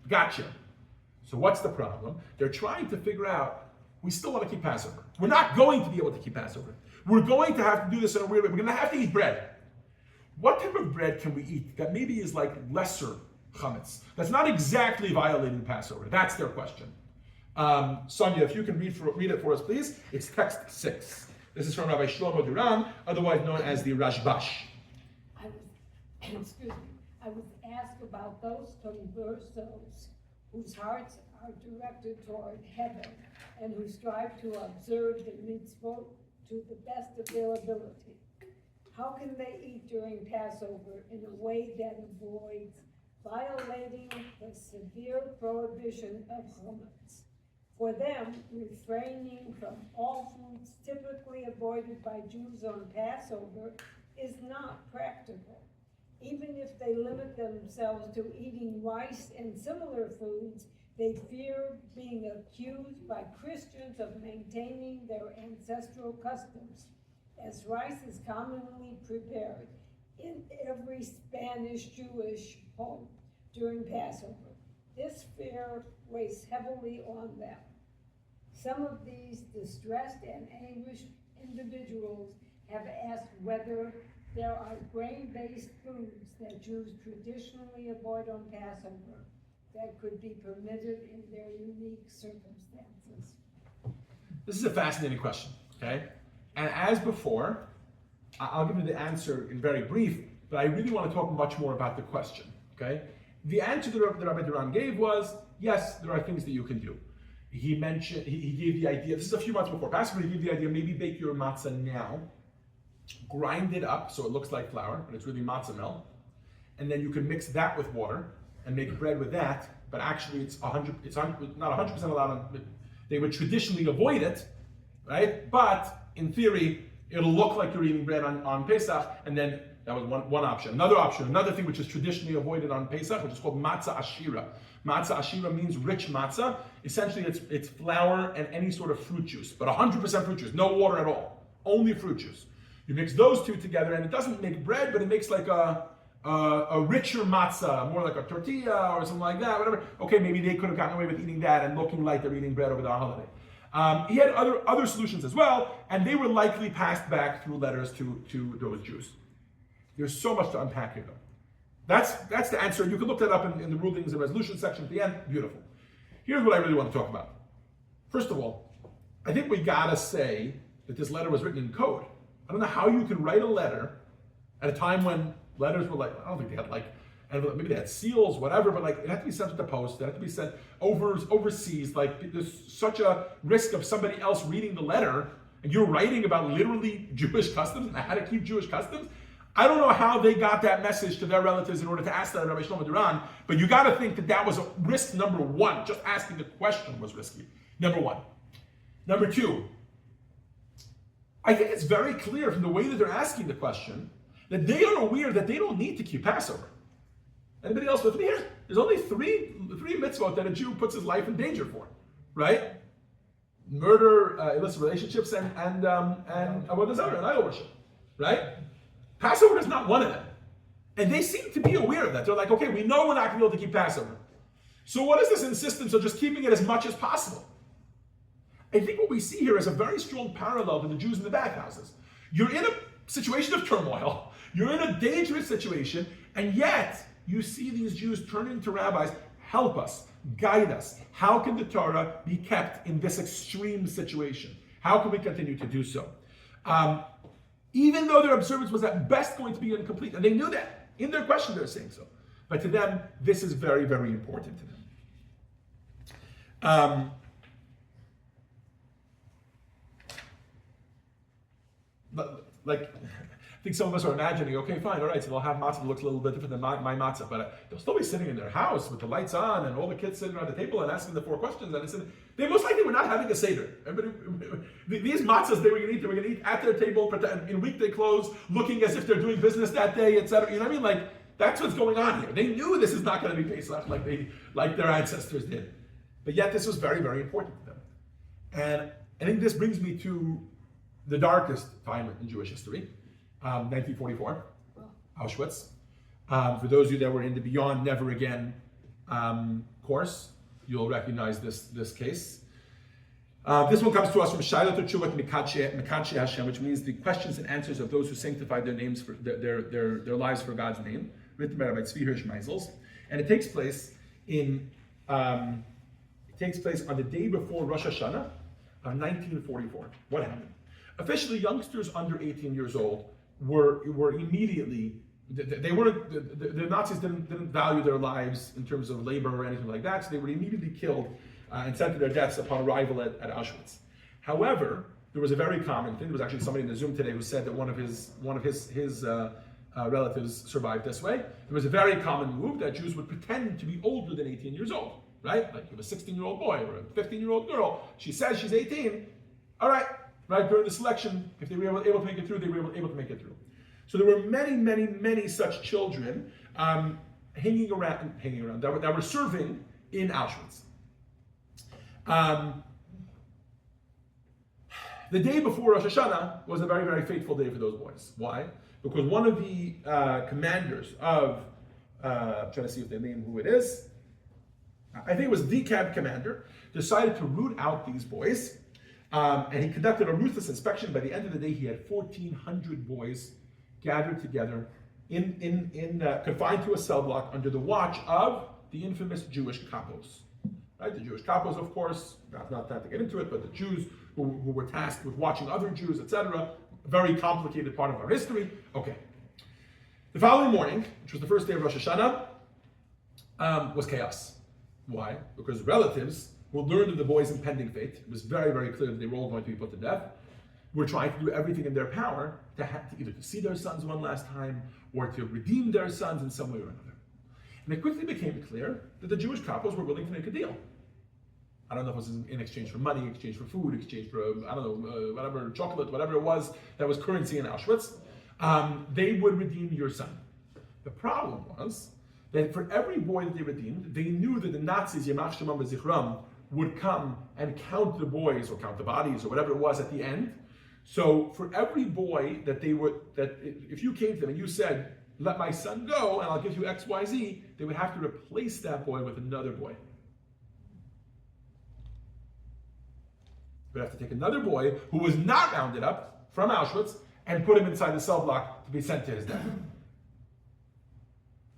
gotcha. So what's the problem? They're trying to figure out, we still want to keep Passover. We're not going to be able to keep Passover. We're going to have to do this in a weird way. We're going to have to eat bread. What type of bread can we eat that maybe is like lesser chametz? That's not exactly violating Passover. That's their question. Sonia, if you can read it for us, please. It's text 6. This is from Rabbi Shlomo Duran, otherwise known as the Rashbash. I was asked about those conversos whose hearts are directed toward heaven and who strive to observe the mitzvot to the best availability. How can they eat during Passover in a way that avoids violating the severe prohibition of chametz? For them, refraining from all foods typically avoided by Jews on Passover is not practical. Even if they limit themselves to eating rice and similar foods, they fear being accused by Christians of maintaining their ancestral customs, as rice is commonly prepared in every Spanish Jewish home during Passover. This fear weighs heavily on them. Some of these distressed and anguished individuals have asked whether there are grain-based foods that Jews traditionally avoid on Passover that could be permitted in their unique circumstances. This is a fascinating question, okay? And as before, I'll give you the answer in very brief, but I really want to talk much more about the question, okay? The answer that Rabbi Duran gave was, yes, there are things that you can do. He mentioned, he gave the idea, this is a few months before Passover, he gave the idea, maybe bake your matzah now, grind it up so it looks like flour, but it's really matzah meal, and then you can mix that with water and make bread with that, but actually it's not 100% allowed. They would traditionally avoid it, right? But in theory, it'll look like you're eating bread on Pesach, and then that was one option. Another thing which is traditionally avoided on Pesach, which is called matzah ashira. Matzah ashira means rich matzah. Essentially, it's flour and any sort of fruit juice, but 100% fruit juice, no water at all, only fruit juice. You mix those two together, and it doesn't make bread, but it makes like a richer matzah, more like a tortilla or something like that, whatever. Okay, maybe they could have gotten away with eating that and looking like they're eating bread over the holiday. He had other solutions as well, and they were likely passed back through letters to those Jews. There's so much to unpack here, though. That's the answer. You can look that up in the rulings and resolution section at the end. Beautiful. Here's what I really want to talk about. First of all, I think we gotta say that this letter was written in code. I don't know how you can write a letter at a time when letters were like, I don't think they had maybe they had seals, whatever, but it had to be sent with the post, it had to be sent overseas. There's such a risk of somebody else reading the letter, and you're writing about literally Jewish customs and how to keep Jewish customs. I don't know how they got that message to their relatives in order to ask that of Rabbi Shlomo Duran, but you got to think that was a risk number one. Just asking the question was risky. Number one. Number two, I think it's very clear from the way that they're asking the question that they are aware that they don't need to keep Passover. Anybody else with me here? There's only three mitzvot that a Jew puts his life in danger for, right? Murder, illicit relationships, and avodah zarah, and idol worship, right? Passover is not one of them. And they seem to be aware of that. They're like, okay, we know we're not going to be able to keep Passover. So what is this insistence of just keeping it as much as possible? I think what we see here is a very strong parallel to the Jews in the bathhouses. You're in a situation of turmoil. You're in a dangerous situation, and yet you see these Jews turning to rabbis, help us, guide us. How can the Torah be kept in this extreme situation? How can we continue to do so? Even though their observance was at best going to be incomplete, and they knew that. In their question, they're saying so. But to them, this is very, very important to them. I think some of us are imagining, okay, fine, all right, so they'll have matzah that looks a little bit different than my matzah, but they'll still be sitting in their house with the lights on and all the kids sitting around the table and asking the 4 questions. And they most likely were not having a seder. These matzahs they were going to eat at their table in weekday clothes, looking as if they're doing business that day, etc. You know what I mean? That's what's going on here. They knew this is not going to be Pesach like their ancestors did. But yet this was very, very important to them. And I think this brings me to the darkest time in Jewish history. 1944, Auschwitz. For those of you that were in the Beyond Never Again course, you'll recognize this case. This one comes to us from Shaila Teshuvat Mekadshe Hashem, which means the questions and answers of those who sanctified their names for their lives for God's name, written by Rabbi Tzvi Hirsch Meisels, and it takes place on the day before Rosh Hashanah of 1944. What happened? Officially, youngsters under 18 years old were immediately, the Nazis didn't value their lives in terms of labor or anything like that, so they were immediately killed and sent to their deaths upon arrival at Auschwitz. However, there was a very common thing. There was actually somebody in the Zoom today who said that one of his relatives survived this way. There was a very common move that Jews would pretend to be older than 18 years old, right? Like you have a 16-year-old boy or a 15-year-old girl. She says she's 18. All right. Right, during the selection, if they were able to make it through, they were able to make it through. So there were many, many, many such children hanging around that were serving in Auschwitz. The day before Rosh Hashanah was a very, very fateful day for those boys. Why? Because one of the commanders of, I'm trying to see if they name who it is, I think it was the cab commander, decided to root out these boys. And he conducted a ruthless inspection. By the end of the day, he had 1,400 boys gathered together, confined to a cell block under the watch of the infamous Jewish kapos. Right? The Jewish kapos, of course, not to get into it, but the Jews who were tasked with watching other Jews, etc., a very complicated part of our history. Okay. The following morning, which was the first day of Rosh Hashanah, was chaos. Why? Because relatives who learned of the boy's impending fate, it was very, very clear that they were all going to be put to death, were trying to do everything in their power to either to see their sons one last time or to redeem their sons in some way or another. And it quickly became clear that the Jewish couples were willing to make a deal. I don't know if it was in exchange for money, exchange for food, exchange for, whatever, chocolate, whatever it was that was currency in Auschwitz. They would redeem your son. The problem was that for every boy that they redeemed, they knew that the Nazis, Yamach Shemam B'Zichram, would come and count the boys or count the bodies or whatever it was at the end. So for every boy that if you came to them and you said, let my son go and I'll give you X, Y, Z, they would have to replace that boy with another boy. They'd have to take another boy who was not rounded up from Auschwitz and put him inside the cell block to be sent to his death.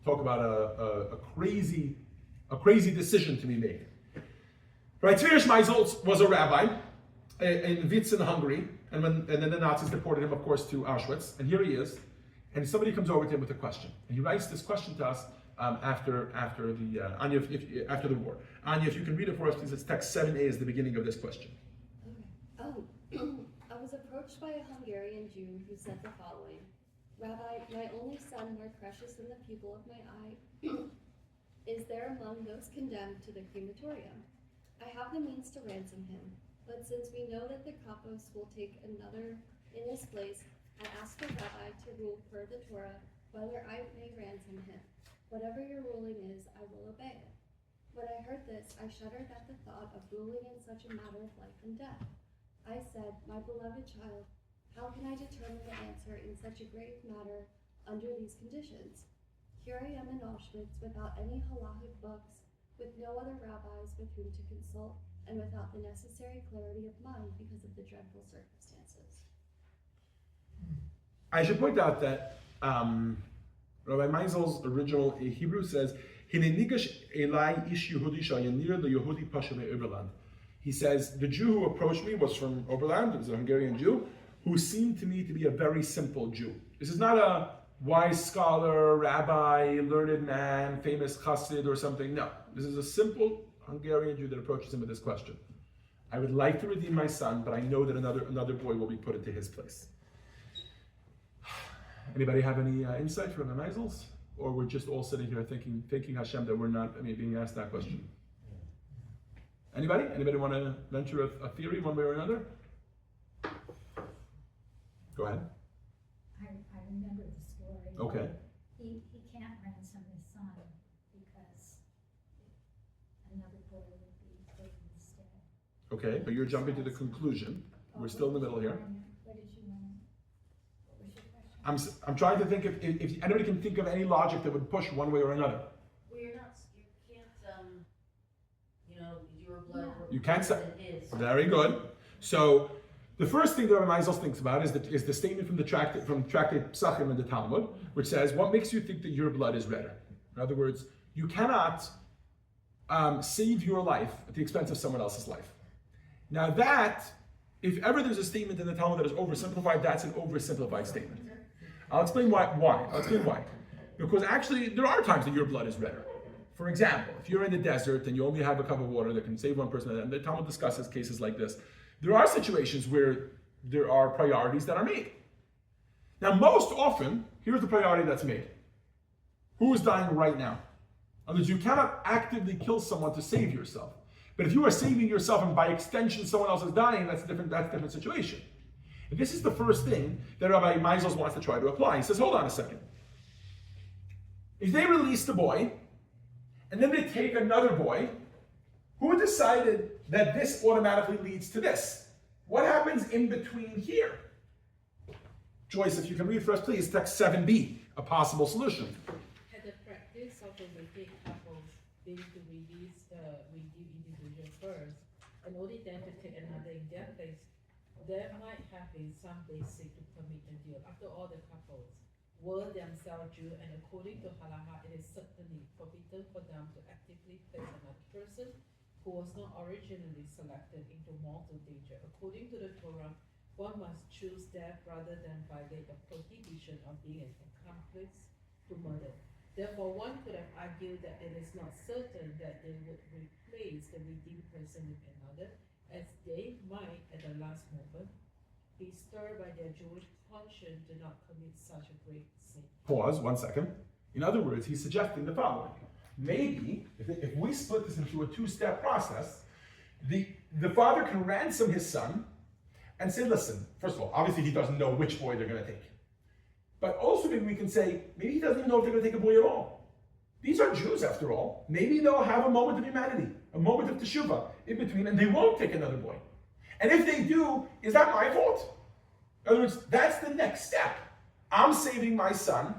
Talk about a crazy decision to be made. Right, Tzvi Meisels was a rabbi in Witz in Hungary, and then the Nazis deported him, of course, to Auschwitz. And here he is, and somebody comes over to him with a question, and he writes this question to us after the war. Anya, if you can read it for us, please. It's text 7a is the beginning of this question. Okay. I was approached by a Hungarian Jew who said the following: Rabbi, my only son, more precious than the pupil of my eye, is there among those condemned to the crematorium. I have the means to ransom him, but since we know that the Kapos will take another in his place, I ask the Rabbi to rule per the Torah whether I may ransom him. Whatever your ruling is, I will obey it. When I heard this, I shuddered at the thought of ruling in such a matter of life and death. I said, my beloved child, how can I determine the answer in such a grave matter under these conditions? Here I am in Auschwitz without any halachic books, with no other rabbis with whom to consult, and without the necessary clarity of mind because of the dreadful circumstances. I should point out that Rabbi Meisel's original Hebrew says, he says, the Jew who approached me was from Oberland, it was a Hungarian Jew, who seemed to me to be a very simple Jew. This is not a wise scholar, rabbi, learned man, famous chassid or something. No, this is a simple Hungarian Jew that approaches him with this question. I would like to redeem my son, but I know that another boy will be put into his place. Anybody have any insight from the Meisels? Or we're just all sitting here thinking Hashem that we're not being asked that question? Anybody? Anybody want to venture a theory one way or another? Go ahead. I remember the story. Okay. He can't ransom his son because another boy would be taken instead. Okay, but you're jumping to the conclusion. We're still in the middle here. What did you want? What was your question? I'm trying to think if anybody can think of any logic that would push one way or another. Well, you can't, your blood. You can't say. It is. Very good. So the first thing that Rabbi Meisels thinks about is the statement from Tractate Psachim in the Talmud, which says, what makes you think that your blood is redder? In other words, you cannot save your life at the expense of someone else's life. Now that, if ever there's a statement in the Talmud that is oversimplified, that's an oversimplified statement. I'll explain why. I'll explain why. Because actually, there are times that your blood is redder. For example, if you're in the desert and you only have a cup of water that can save one person, and the Talmud discusses cases like this, there are situations where there are priorities that are made. Now, most often, here's the priority that's made. Who is dying right now? In other words, you cannot actively kill someone to save yourself. But if you are saving yourself and by extension someone else is dying, that's a different situation. And this is the first thing that Rabbi Meisels wants to try to apply. He says, hold on a second. If they release the boy, and then they take another boy, who decided that this automatically leads to this? What happens in between here? Joyce, if you can read for us, please, text 7b, a possible solution. Had the practice of the wicked couples been to release the redeemed individual first, and only then to take another in their place, there might have been some basic to permit the deal. After all, the couples were themselves Jew, and according to Halacha, it is certainly forbidden for them to actively place another person who was not originally selected into mortal danger. According to the Torah, one must choose death rather than violate the prohibition of being an accomplice to murder. Therefore, one could have argued that it is not certain that they would replace the redeemed person with another, as they might, at the last moment, be stirred by their Jewish conscience to not commit such a great sin. Pause 1 second. In other words, he's suggesting the following. Maybe, if we split this into a two-step process, the father can ransom his son and say, listen, first of all, obviously he doesn't know which boy they're going to take. But also maybe we can say, maybe he doesn't even know if they're going to take a boy at all. These are Jews after all. Maybe they'll have a moment of humanity, a moment of teshuvah in between, and they won't take another boy. And if they do, is that my fault? In other words, that's the next step. I'm saving my son,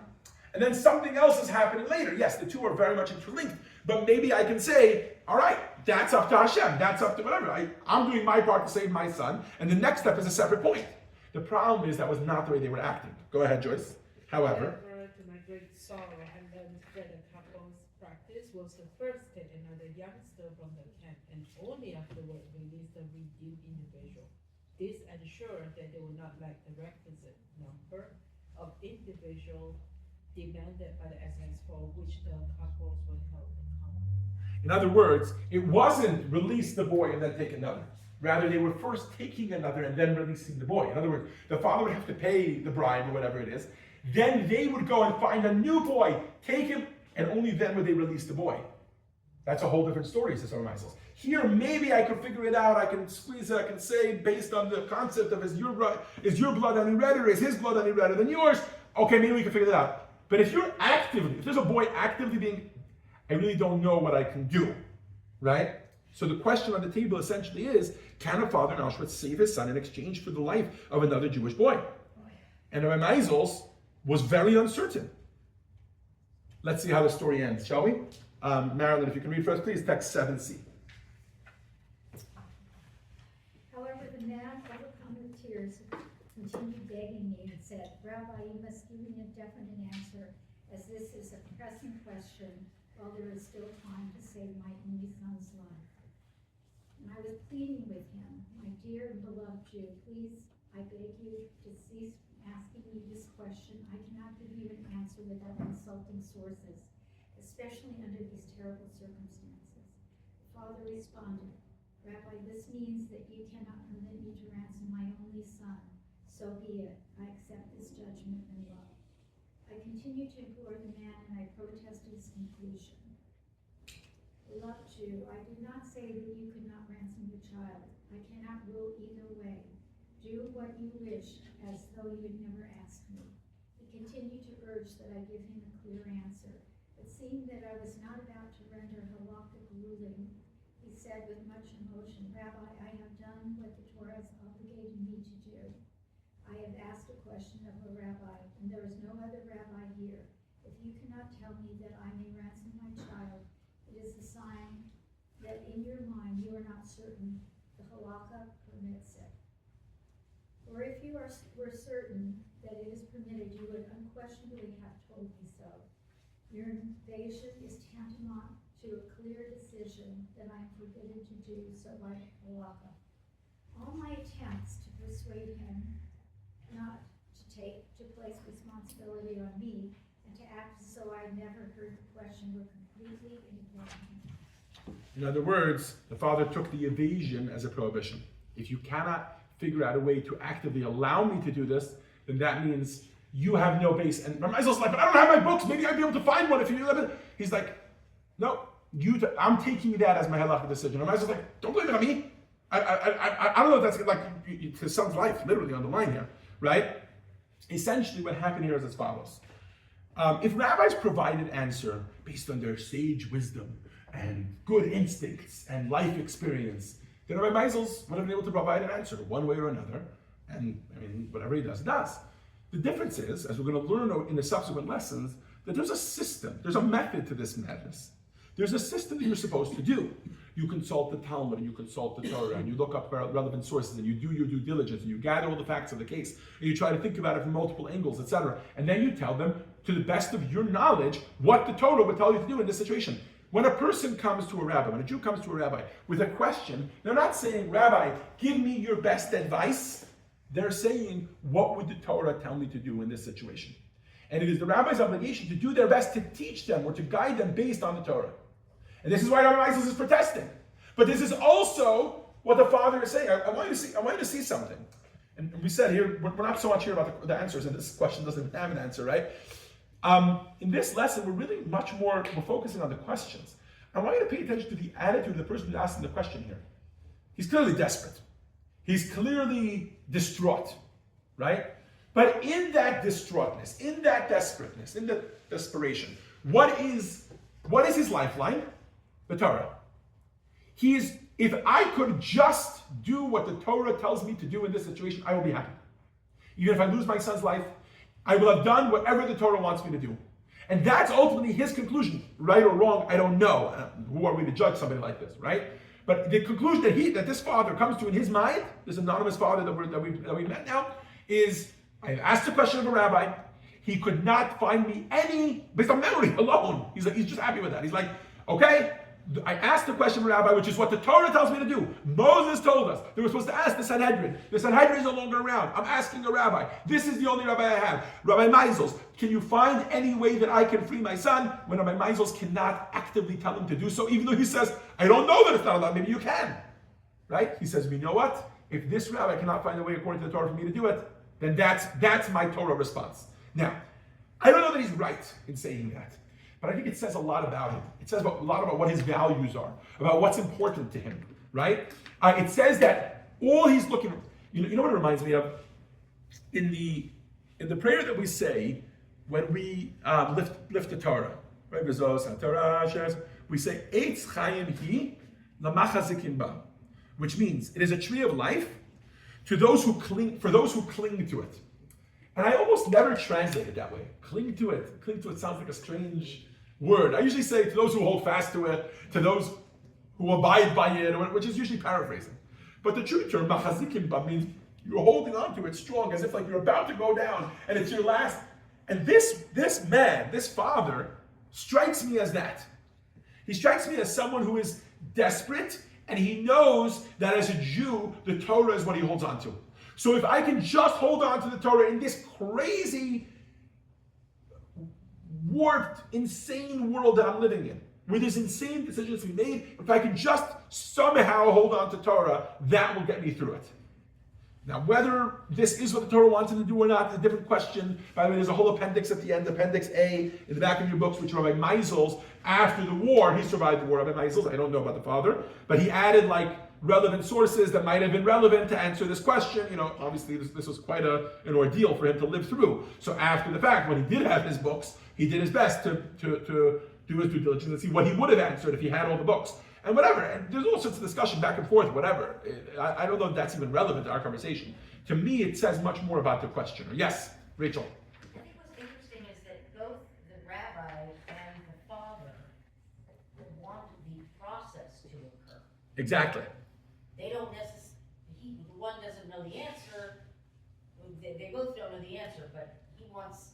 and then something else is happening later. Yes, the two are very much interlinked, but maybe I can say, all right, that's up to Hashem, that's up to whatever. I'm doing my part to save my son, and the next step is a separate point. The problem is that was not the way they were acting. Go ahead, Joyce. However, to my great sorrow, I learned that the couple's practice was to first take another youngster from the camp and only afterward release the redeemed individual. This ensured that they would not lack the requisite number of individuals demanded by the SS for which the couples were held accountable. in other words, it wasn't release the boy and then take another. Rather, they were first taking another and then releasing the boy. In other words, the father would have to pay the bribe or whatever it is. Then they would go and find a new boy, take him, and only then would they release the boy. That's a whole different story, says Meisels. Here, maybe I can figure it out. I can squeeze it. I can say, based on the concept of is your blood any redder, or is his blood any redder than yours? Okay, maybe we can figure that out. But if there's a boy actively being, I really don't know what I can do, right? So the question on the table essentially is, can a father in Auschwitz save his son in exchange for the life of another Jewish boy? And Rabbi Meisels was very uncertain. Let's see how the story ends, shall we? Marilyn, if you can read for us, please, text 7c. However, the man, overcome with tears, continued begging me and said, Rabbi, you must give me a definite answer, as this is a pressing question while there is still time to save my only son's life. And I was pleading with him, my dear and beloved Jew, please, I beg you to cease asking me this question. I cannot give you an answer without consulting sources, especially under these terrible circumstances. The father responded, Rabbi, this means that you cannot permit me to ransom my only son. So be it. I accept this judgment in love. I continued to implore the man, and I protested his conclusion. Beloved Jew, I did not say that you could not ransom the child. I cannot rule either way. Do what you wish, as though you had never asked me. He continued to urge that I give him a clear answer, but seeing that I was not about to render a halakhic ruling, he said with much emotion, Rabbi, I have done what the Torah has obligated me to do. I have asked a question of a rabbi, and there is no other rabbi here. If you cannot tell me that I may ransom my child, it is a sign that in your mind you are not certain the halakha permits it. Or if you were certain that it is permitted, you would unquestionably have told me so. Your invasion is tantamount to a clear decision that I am forbidden to do so by halakha. All my attempts to persuade him not to place responsibility on me and to act as though I never heard the question were completely in vain. In other words, the father took the evasion as a prohibition. If you cannot figure out a way to actively allow me to do this, then that means you have no base. And Ramaisel's like, but I don't have my books. Maybe I'd be able to find one if you live it. He's like, no, I'm taking that as my halakha decision. Ramaisel's like, don't blame it on me. I don't know if that's like his son's life, literally on the line here, right? Essentially, what happened here is as follows. If rabbis provide an answer based on their sage wisdom and good instincts and life experience, then Rabbi Meisels would have been able to provide an answer one way or another, and I mean, whatever he does, he does. The difference is, as we're going to learn in the subsequent lessons, that there's a system, there's a method to this madness. There's a system that you're supposed to do. You consult the Talmud, and you consult the Torah, and you look up relevant sources, and you do your due diligence, and you gather all the facts of the case, and you try to think about it from multiple angles, etc. And then you tell them, to the best of your knowledge, what the Torah would tell you to do in this situation. When a person comes to a rabbi, when a Jew comes to a rabbi with a question, they're not saying, Rabbi, give me your best advice. They're saying, what would the Torah tell me to do in this situation? And it is the rabbi's obligation to do their best to teach them or to guide them based on the Torah. And this is why Rabbi Meisels is protesting. But this is also what the father is saying. I want you to see something. And we said here, we're not so much here about the answers, and this question doesn't have an answer, right? In this lesson, we're focusing on the questions. I want you to pay attention to the attitude of the person who's asking the question here. He's clearly desperate. He's clearly distraught, right? But in that distraughtness, in that desperateness, in that desperation, what is his lifeline? The Torah. If I could just do what the Torah tells me to do in this situation, I will be happy. Even if I lose my son's life, I will have done whatever the Torah wants me to do. And that's ultimately his conclusion. Right or wrong, I don't know. Who are we to judge somebody like this, right? But the conclusion that this father comes to in his mind, this anonymous father that we met now, is, I asked the question of a rabbi. He could not find me any, based on memory alone. He's just happy with that. He's like, okay, I asked the question of a rabbi, which is what the Torah tells me to do. Moses told us they were supposed to ask the Sanhedrin. The Sanhedrin is no longer around. I'm asking a rabbi. This is the only rabbi I have. Rabbi Meisels, can you find any way that I can free my son? When Rabbi Meisels cannot actively tell him to do so, even though he says, I don't know that it's not allowed. Maybe you can. Right? He says, you know what? If this rabbi cannot find a way according to the Torah for me to do it, then that's my Torah response. Now, I don't know that he's right in saying that. But I think it says a lot about him. It says a lot about what his values are, about what's important to him, right? It says that all he's looking for, you know what it reminds me of? In the prayer that we say when we lift the Torah, right? We say, Eitz Chaim Hi Lamachazikim Ba, which means it is a tree of life for those who cling to it. And I almost never translate it that way. Cling to it sounds like a strange word. I usually say to those who hold fast to it, to those who abide by it, which is usually paraphrasing. But the true term, machazikim ba, means you're holding on to it strong, as if like you're about to go down, and it's your last. And this man, this father, strikes me as that. He strikes me as someone who is desperate, and he knows that as a Jew, the Torah is what he holds on to. So if I can just hold on to the Torah in this crazy, warped, insane world that I'm living in, where there's insane decisions to be made, if I can just somehow hold on to Torah, that will get me through it. Now, whether this is what the Torah wants him to do or not is a different question. By the way, there's a whole appendix at the end, Appendix A, in the back of your books, which Rabbi Meisels, after the war, he survived the war, Rabbi Meisels, I don't know about the father, but he added relevant sources that might have been relevant to answer this question. Obviously this was quite an ordeal for him to live through. So after the fact, when he did have his books, he did his best to do his due diligence and see what he would have answered if he had all the books. And whatever, and there's all sorts of discussion back and forth, whatever. I don't know if that's even relevant to our conversation. To me, it says much more about the questioner. Yes, Rachel. I think what's interesting is that both the rabbi and the father want the process to occur. Exactly. They don't necessarily, one doesn't know the answer, they both don't know the answer, but he wants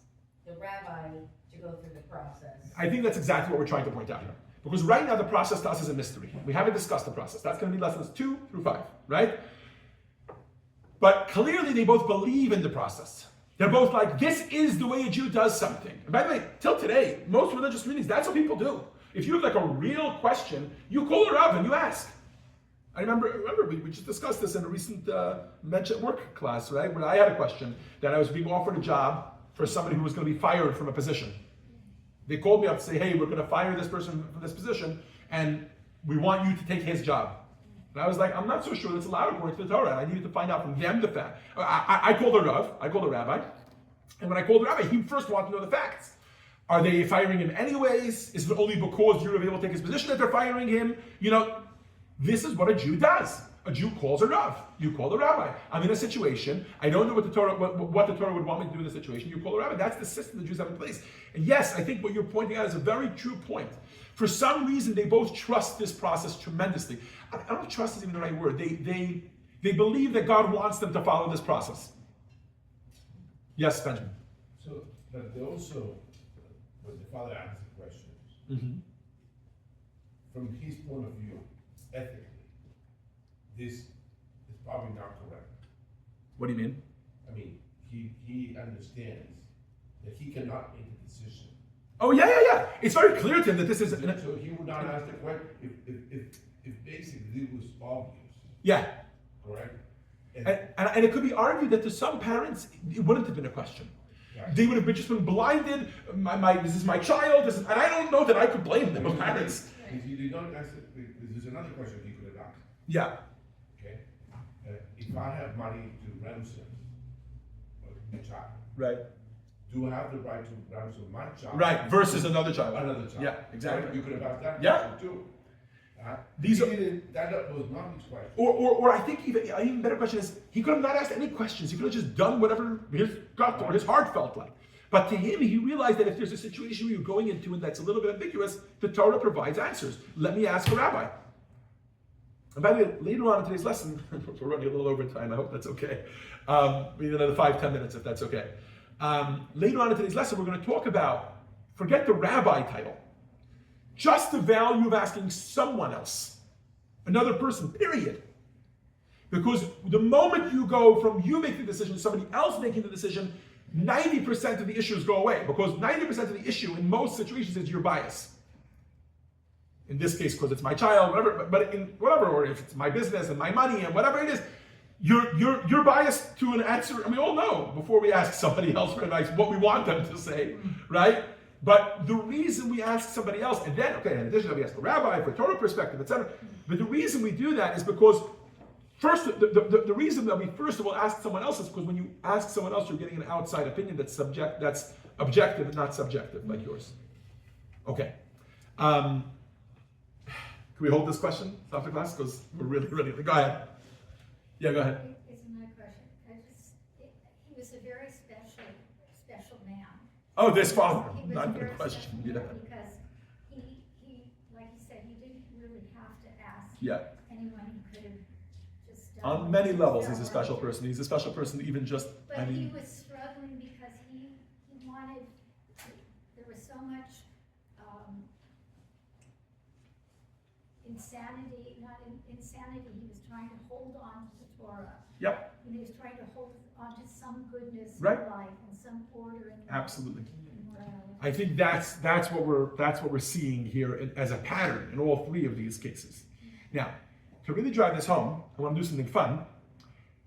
the rabbi to go through the process. I think that's exactly what we're trying to point out here. Because right now the process to us is a mystery. We haven't discussed the process. That's going to be lessons 2 through 5, right? But clearly they both believe in the process. They're both like, this is the way a Jew does something. And by the way, till today, most religious communities, that's what people do. If you have a real question, you call a Rav and you ask. I remember we just discussed this in a recent Mensch at Work class, right? Where I had a question that I was being offered a job for somebody who was going to be fired from a position. They called me up to say, hey, we're going to fire this person from this position, and we want you to take his job. And I was like, I'm not so sure that's allowed according to the Torah. And I needed to find out from them the fact. I called a Rav, I called a rabbi, and when I called the rabbi, he first wanted to know the facts. Are they firing him anyways? Is it only because you're able to take his position that they're firing him? This is what a Jew does. A Jew calls a Rav. You call the rabbi. I'm in a situation. I don't know what the Torah would want me to do in this situation. You call a rabbi. That's the system the Jews have in place. And yes, I think what you're pointing out is a very true point. For some reason, they both trust this process tremendously. I don't know if trust is even the right word. They believe that God wants them to follow this process. Yes, Benjamin. So, but they also, when the father asks the questions, from his point of view, ethically, this is probably not correct. What do you mean? I mean, he understands that he cannot make a decision. Oh, yeah. It's very clear to him that this is... So he would not ask the question if basically it was obvious, Yeah. correct? And it could be argued that to some parents, it wouldn't have been a question. Right. They would have just been blinded. This is my child. And I don't know that I could blame them as parents. If you did not answer, there's another question he could have asked. Yeah. Okay? If I have money to ransom a child, Right. do I have the right to ransom my child? Right. Versus another child. Another child. Yeah, exactly. Right? You could have asked that Yeah. question too. That was not his question. Or I think even better question is, he could have not asked any questions. He could have just done whatever his gut or his heart felt like. But to him, he realized that if there's a situation where you're going into and that's a little bit ambiguous, the Torah provides answers. Let me ask a rabbi. And by the way, later on in today's lesson, we're running a little over time, I hope that's okay. We need another 5-10 minutes if that's okay. Later on in today's lesson, we're going to talk about, forget the rabbi title, just the value of asking someone else, another person, period. Because the moment you go from you making the decision to somebody else making the decision, 90% of the issues go away. Because 90% of the issue in most situations is your bias. In this case, because it's my child, whatever, but in whatever, or if it's my business and my money and whatever it is, you're biased to an answer. And we all know before we ask somebody else for advice what we want them to say, right? But the reason we ask somebody else, and then, okay, in addition to we ask a rabbi for Torah perspective, etc. But the reason we do that is because first, the reason that we first of all ask someone else is because when you ask someone else, you're getting an outside opinion that's objective and not subjective, like yours. Okay. Can we hold this question after class? Because we're really ready. Go ahead. Yeah, go ahead. It's my question. He was a very special man. Oh, this father. He was Not a even a very question. special Yeah. man because he, like he said, he didn't really have to ask anyone. He could have just done. On many levels, he's a special person. He's a special person even just, But he was struggling because he wanted, there was so much insanity, he was trying to hold on to the Torah. Yep. And he was trying to hold on to some goodness Right. in life and some order in life. Absolutely. and morality. I think that's what we're seeing here as a pattern in all three of these cases. Now, to really drive this home, I want to do something fun,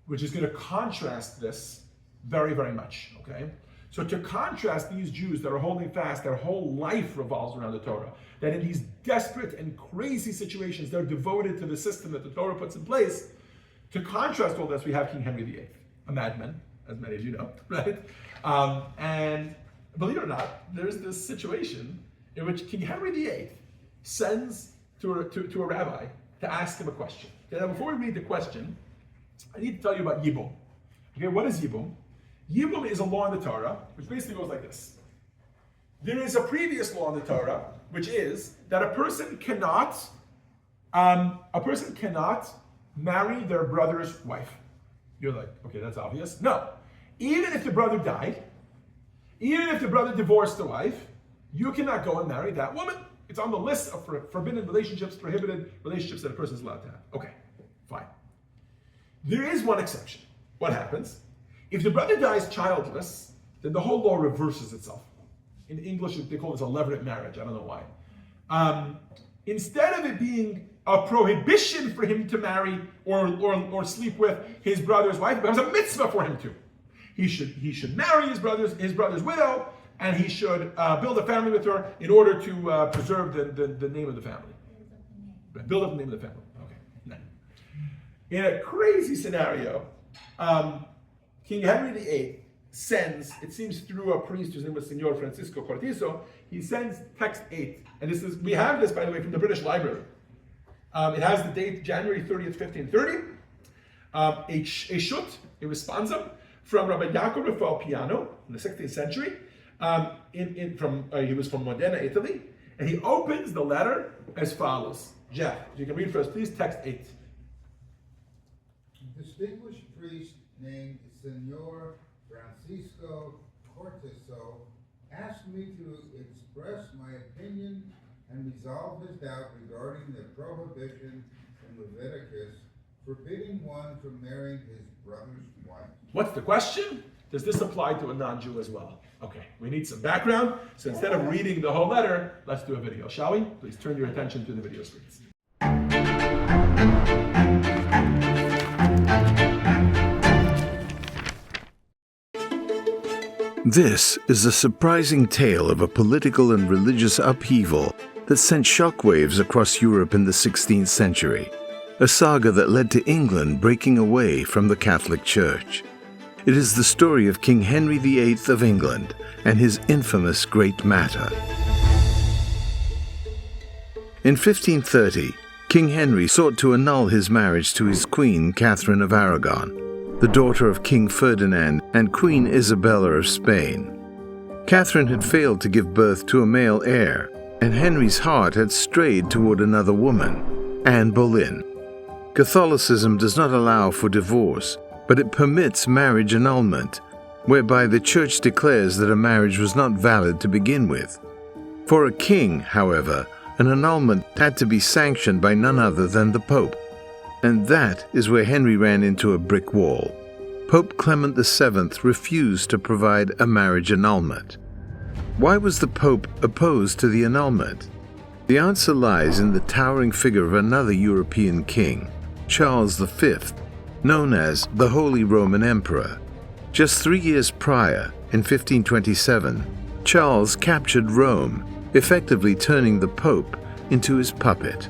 which is going to contrast this very, very much. Okay, so to contrast these Jews that are holding fast, their whole life revolves around the Torah, that in these desperate and crazy situations they're devoted to the system that the Torah puts in place. To contrast all this, we have King Henry VIII, a madman, as many of you know, right? And believe it or not, there's this situation in which King Henry VIII sends to a rabbi to ask him a question. Okay, now before we read the question, I need to tell you about Yibum. Okay, what is Yibum? Yibum is a law in the Torah, which basically goes like this. There is a previous law in the Torah, which is that a person cannot marry their brother's wife. You're like, okay, that's obvious. No. Even if the brother died, even if the brother divorced the wife, you cannot go and marry that woman. It's on the list of forbidden relationships, prohibited relationships that a person is allowed to have. Okay, fine. There is one exception. What happens? If the brother dies childless, then the whole law reverses itself. In English, they call this a levirate marriage. I don't know why. Instead of it being a prohibition for him to marry or sleep with his brother's wife, it becomes a mitzvah for him to. He should marry his brother's widow, and he should build a family with her in order to preserve the name of the family. Build up the name of the family. Okay. No. In a crazy scenario, King Henry VIII sends, it seems through a priest whose name was Signor Francisco Cortizo, he sends text 8. And we have this, by the way, from the British Library. It has the date January 30th, 1530. A shut, a responsa, from Rabbi Yaakov Raphael Piano in the 16th century. He was from Modena, Italy. And he opens the letter as follows. Jeff, if you can read for us, please, text 8. Distinguished priest named Senor Francisco Cortizo asked me to express my opinion and resolve his doubt regarding the prohibition in Leviticus forbidding one from marrying his brother's wife. What's the question? Does this apply to a non-Jew as well? Okay, we need some background. So instead of reading the whole letter, let's do a video, shall we? Please turn your attention to the video screens. This is a surprising tale of a political and religious upheaval that sent shockwaves across Europe in the 16th century, a saga that led to England breaking away from the Catholic Church. It is the story of King Henry VIII of England and his infamous Great Matter. In 1530, King Henry sought to annul his marriage to his queen, Catherine of Aragon, the daughter of King Ferdinand and Queen Isabella of Spain. Catherine had failed to give birth to a male heir, and Henry's heart had strayed toward another woman, Anne Boleyn. Catholicism does not allow for divorce, but it permits marriage annulment, whereby the Church declares that a marriage was not valid to begin with. For a king, however, an annulment had to be sanctioned by none other than the Pope. And that is where Henry ran into a brick wall. Pope Clement VII refused to provide a marriage annulment. Why was the Pope opposed to the annulment? The answer lies in the towering figure of another European king, Charles V, known as the Holy Roman Emperor. Just 3 years prior, in 1527, Charles captured Rome, effectively turning the Pope into his puppet.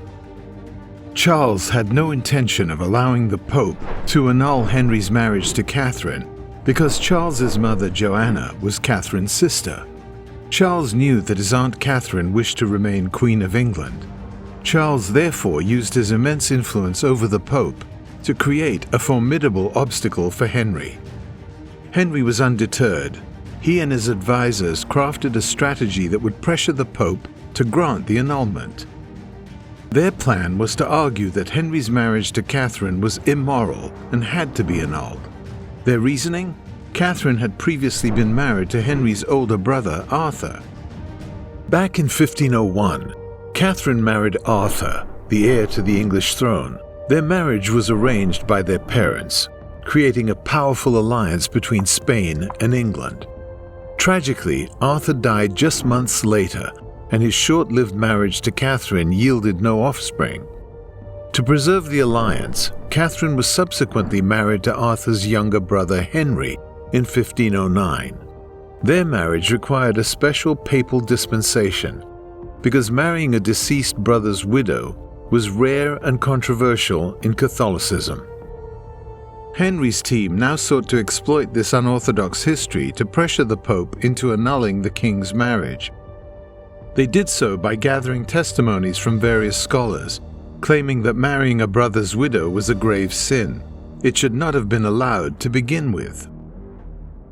Charles had no intention of allowing the Pope to annul Henry's marriage to Catherine because Charles's mother Joanna was Catherine's sister. Charles knew that his Aunt Catherine wished to remain Queen of England. Charles therefore used his immense influence over the Pope to create a formidable obstacle for Henry. Henry was undeterred. He and his advisors crafted a strategy that would pressure the Pope to grant the annulment. Their plan was to argue that Henry's marriage to Catherine was immoral and had to be annulled. Their reasoning? Catherine had previously been married to Henry's older brother, Arthur. Back in 1501, Catherine married Arthur, the heir to the English throne. Their marriage was arranged by their parents, creating a powerful alliance between Spain and England. Tragically, Arthur died just months later, and his short-lived marriage to Catherine yielded no offspring. To preserve the alliance, Catherine was subsequently married to Arthur's younger brother Henry in 1509. Their marriage required a special papal dispensation, because marrying a deceased brother's widow was rare and controversial in Catholicism. Henry's team now sought to exploit this unorthodox history to pressure the Pope into annulling the king's marriage. They did so by gathering testimonies from various scholars, claiming that marrying a brother's widow was a grave sin. It should not have been allowed to begin with.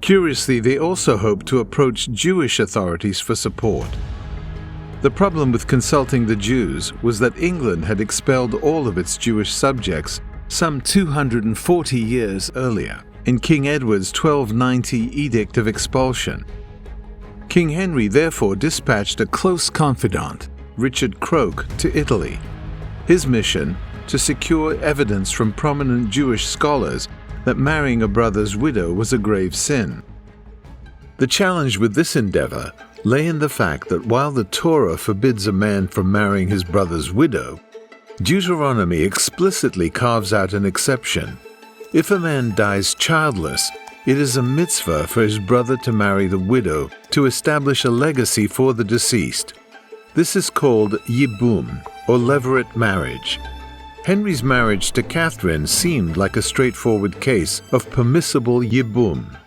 Curiously, they also hoped to approach Jewish authorities for support. The problem with consulting the Jews was that England had expelled all of its Jewish subjects some 240 years earlier, in King Edward's 1290 Edict of Expulsion. King Henry therefore dispatched a close confidant, Richard Croke, to Italy. His mission, to secure evidence from prominent Jewish scholars that marrying a brother's widow was a grave sin. The challenge with this endeavor lay in the fact that while the Torah forbids a man from marrying his brother's widow, Deuteronomy explicitly carves out an exception. If a man dies childless, it is a mitzvah for his brother to marry the widow to establish a legacy for the deceased. This is called yibum, or levirate marriage. Henry's marriage to Catherine seemed like a straightforward case of permissible yibum.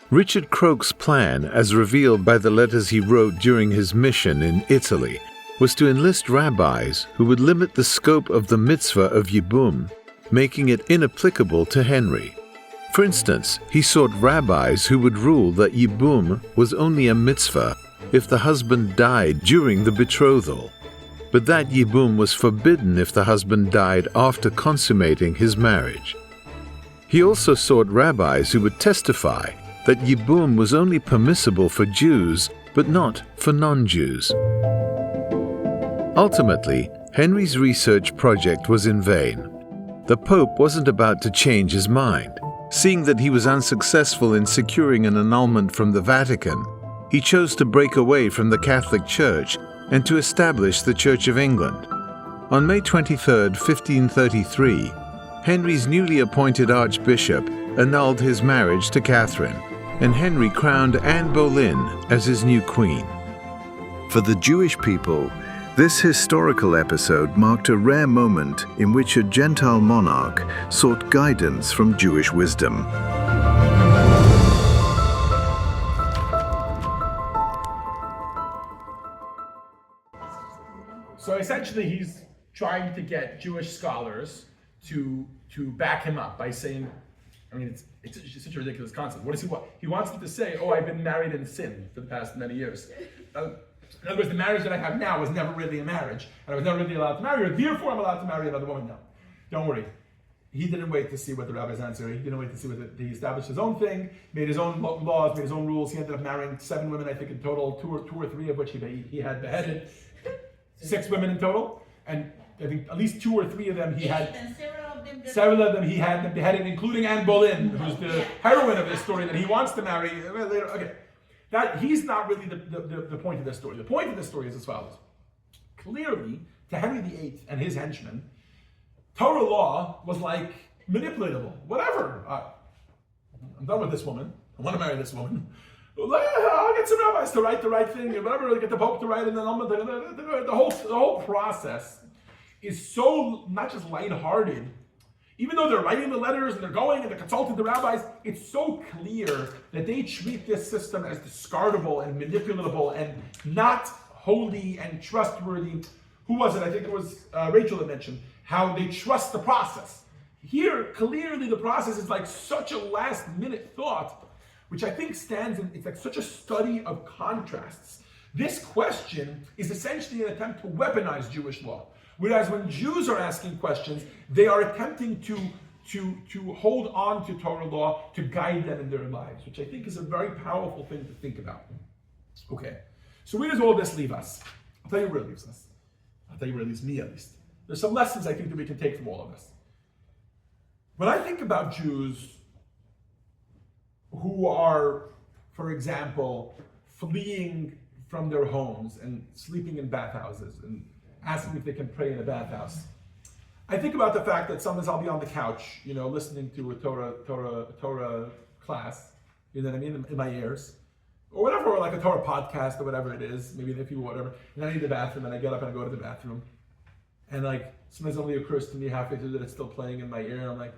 Richard Croke's plan, as revealed by the letters he wrote during his mission in Italy, was to enlist rabbis who would limit the scope of the mitzvah of yibum, making it inapplicable to Henry. For instance, he sought rabbis who would rule that yibum was only a mitzvah if the husband died during the betrothal, but that yibum was forbidden if the husband died after consummating his marriage. He also sought rabbis who would testify that yibum was only permissible for Jews, but not for non-Jews. Ultimately, Henry's research project was in vain. The Pope wasn't about to change his mind. Seeing that he was unsuccessful in securing an annulment from the Vatican, he chose to break away from the Catholic Church and to establish the Church of England. On May 23, 1533, Henry's newly appointed Archbishop annulled his marriage to Catherine, and Henry crowned Anne Boleyn as his new queen. For the Jewish people, this historical episode marked a rare moment in which a Gentile monarch sought guidance from Jewish wisdom. So essentially, he's trying to get Jewish scholars to back him up by saying, I mean, it's such a ridiculous concept. What does he want? He wants them to say, oh, I've been married in sin for the past many years. In other words, the marriage that I have now was never really a marriage, and I was never really allowed to marry her, therefore I'm allowed to marry another woman now. Don't worry. He didn't wait to see what the rabbis answered. He didn't wait to see what he established his own thing, made his own laws, made his own rules. He ended up marrying 7 women, I think in total, two or three of which he had beheaded. 6 women in total, and I think at least 2 or 3 of them he had. Several of them he had beheaded, including Anne Boleyn, who's the heroine of this story that he wants to marry later. Okay, that he's not really the point of this story. The point of this story is as follows: clearly, to Henry VIII and his henchmen, Torah law was like manipulatable. Whatever. I'm done with this woman. I want to marry this woman. I'll get some rabbis to write the right thing, and whatever. Get the Pope to write, and then the whole process is so not just lighthearted. Even though they're writing the letters and they're going and they're consulting the rabbis, it's so clear that they treat this system as discardable and manipulatable and not holy and trustworthy. Who was it? I think it was Rachel that mentioned how they trust the process. Here, clearly the process is like such a last-minute thought, which I think stands in, it's like such a study of contrasts. This question is essentially an attempt to weaponize Jewish law. Whereas when Jews are asking questions, they are attempting to hold on to Torah law to guide them in their lives, which I think is a very powerful thing to think about. Okay, so where does all this leave us? I'll tell you where it leaves us. I'll tell you where it leaves me at least. There's some lessons I think that we can take from all of this. When I think about Jews who are, for example, fleeing from their homes and sleeping in bathhouses and asking if they can pray in a bathhouse, I think about the fact that sometimes I'll be on the couch, listening to a Torah class, you know what I mean, in my ears, or whatever, or like a Torah podcast or whatever it is, maybe an interview or whatever, and I need the bathroom, and I get up and I go to the bathroom, and like sometimes it only occurs to me halfway through that it's still playing in my ear, and I'm like,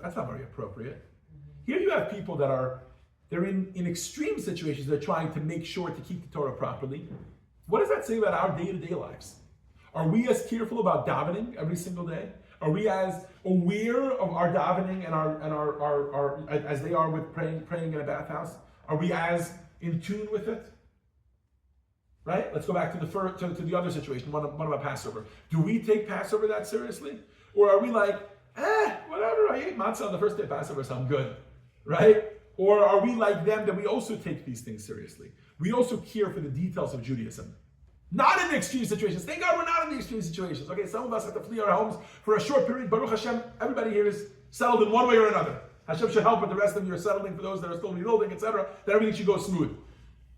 that's not very appropriate. Here you have people they're in extreme situations, they're trying to make sure to keep the Torah properly. What does that say about our day-to-day lives? Are we as careful about davening every single day? Are we as aware of our davening and our as they are with praying in a bathhouse? Are we as in tune with it? Right? Let's go back to the other situation, one about Passover. Do we take Passover that seriously? Or are we like, whatever, I ate matzah on the first day of Passover, so I'm good, right? Or are we like them that we also take these things seriously? We also care for the details of Judaism. Not in the extreme situations. Thank God we're not in the extreme situations. Okay, some of us have to flee our homes for a short period. Baruch Hashem, everybody here is settled in one way or another. Hashem should help with the rest of you are settling for those that are still rebuilding, etc. That everything should go smooth.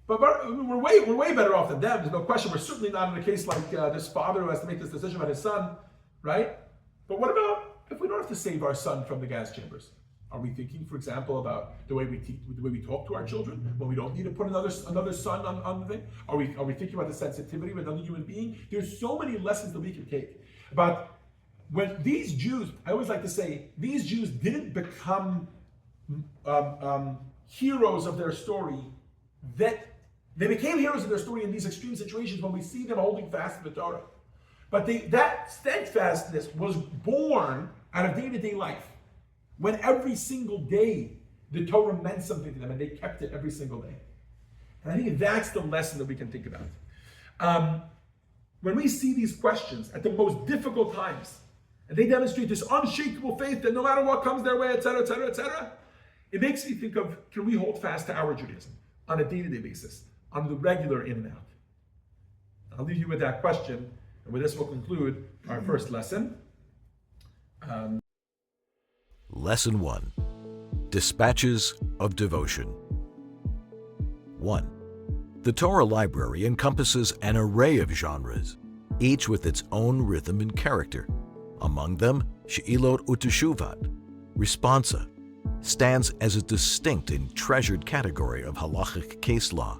But we're way better off than them. There's no question. We're certainly not in a case like this father who has to make this decision about his son, right? But what about if we don't have to save our son from the gas chambers? Are we thinking, for example, about the way we talk to our children when we don't need to put another son on the thing? Are we thinking about the sensitivity of another human being? There's so many lessons that we can take about when these Jews. I always like to say these Jews didn't become heroes of their story. That they became heroes of their story in these extreme situations when we see them holding fast to the Torah. But that steadfastness was born out of day-to-day life. When every single day the Torah meant something to them and they kept it every single day. And I think that's the lesson that we can think about. When we see these questions at the most difficult times, and they demonstrate this unshakable faith that no matter what comes their way, etc., etc., etc., it makes me think of, can we hold fast to our Judaism on a day-to-day basis, on the regular in and out? I'll leave you with that question, and with this we'll conclude our first lesson. Lesson 1. Dispatches of Devotion. 1. The Torah library encompasses an array of genres, each with its own rhythm and character. Among them, She'ilot Uteshuvat, Responsa, stands as a distinct and treasured category of halachic case law,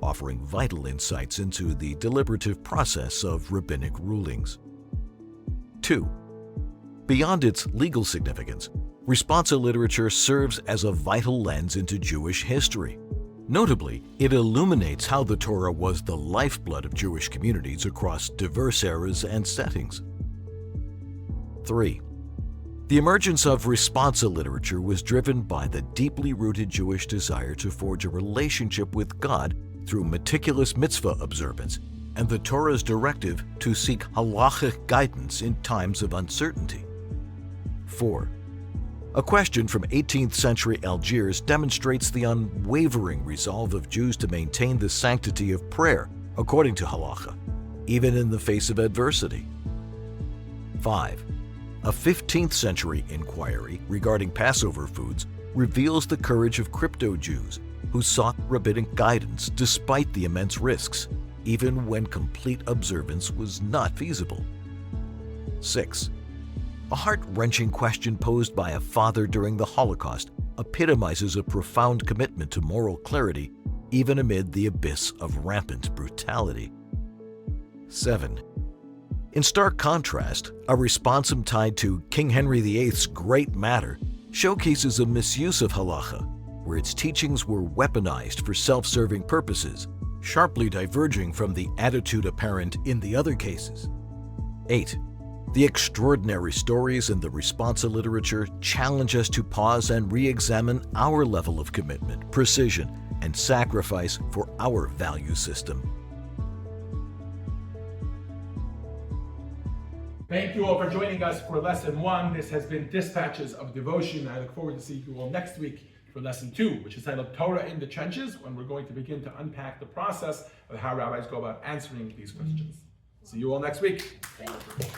offering vital insights into the deliberative process of rabbinic rulings. 2. Beyond its legal significance, Responsa literature serves as a vital lens into Jewish history. Notably, it illuminates how the Torah was the lifeblood of Jewish communities across diverse eras and settings. 3. The emergence of Responsa literature was driven by the deeply rooted Jewish desire to forge a relationship with God through meticulous mitzvah observance and the Torah's directive to seek halachic guidance in times of uncertainty. 4. A question from 18th century Algiers demonstrates the unwavering resolve of Jews to maintain the sanctity of prayer according to halacha, even in the face of adversity. 5. A 15th century inquiry regarding Passover foods reveals the courage of crypto-Jews who sought rabbinic guidance despite the immense risks, even when complete observance was not feasible. 6. A heart-wrenching question posed by a father during the Holocaust epitomizes a profound commitment to moral clarity, even amid the abyss of rampant brutality. 7. In stark contrast, a responsum tied to King Henry VIII's Great Matter showcases a misuse of halacha, where its teachings were weaponized for self-serving purposes, sharply diverging from the attitude apparent in the other cases. 8. The extraordinary stories in the Responsa literature challenge us to pause and re-examine our level of commitment, precision, and sacrifice for our value system. Thank you all for joining us for Lesson 1. This has been Dispatches of Devotion. I look forward to seeing you all next week for Lesson 2, which is titled Torah in the Trenches, when we're going to begin to unpack the process of how rabbis go about answering these questions. See you all next week. Thank you.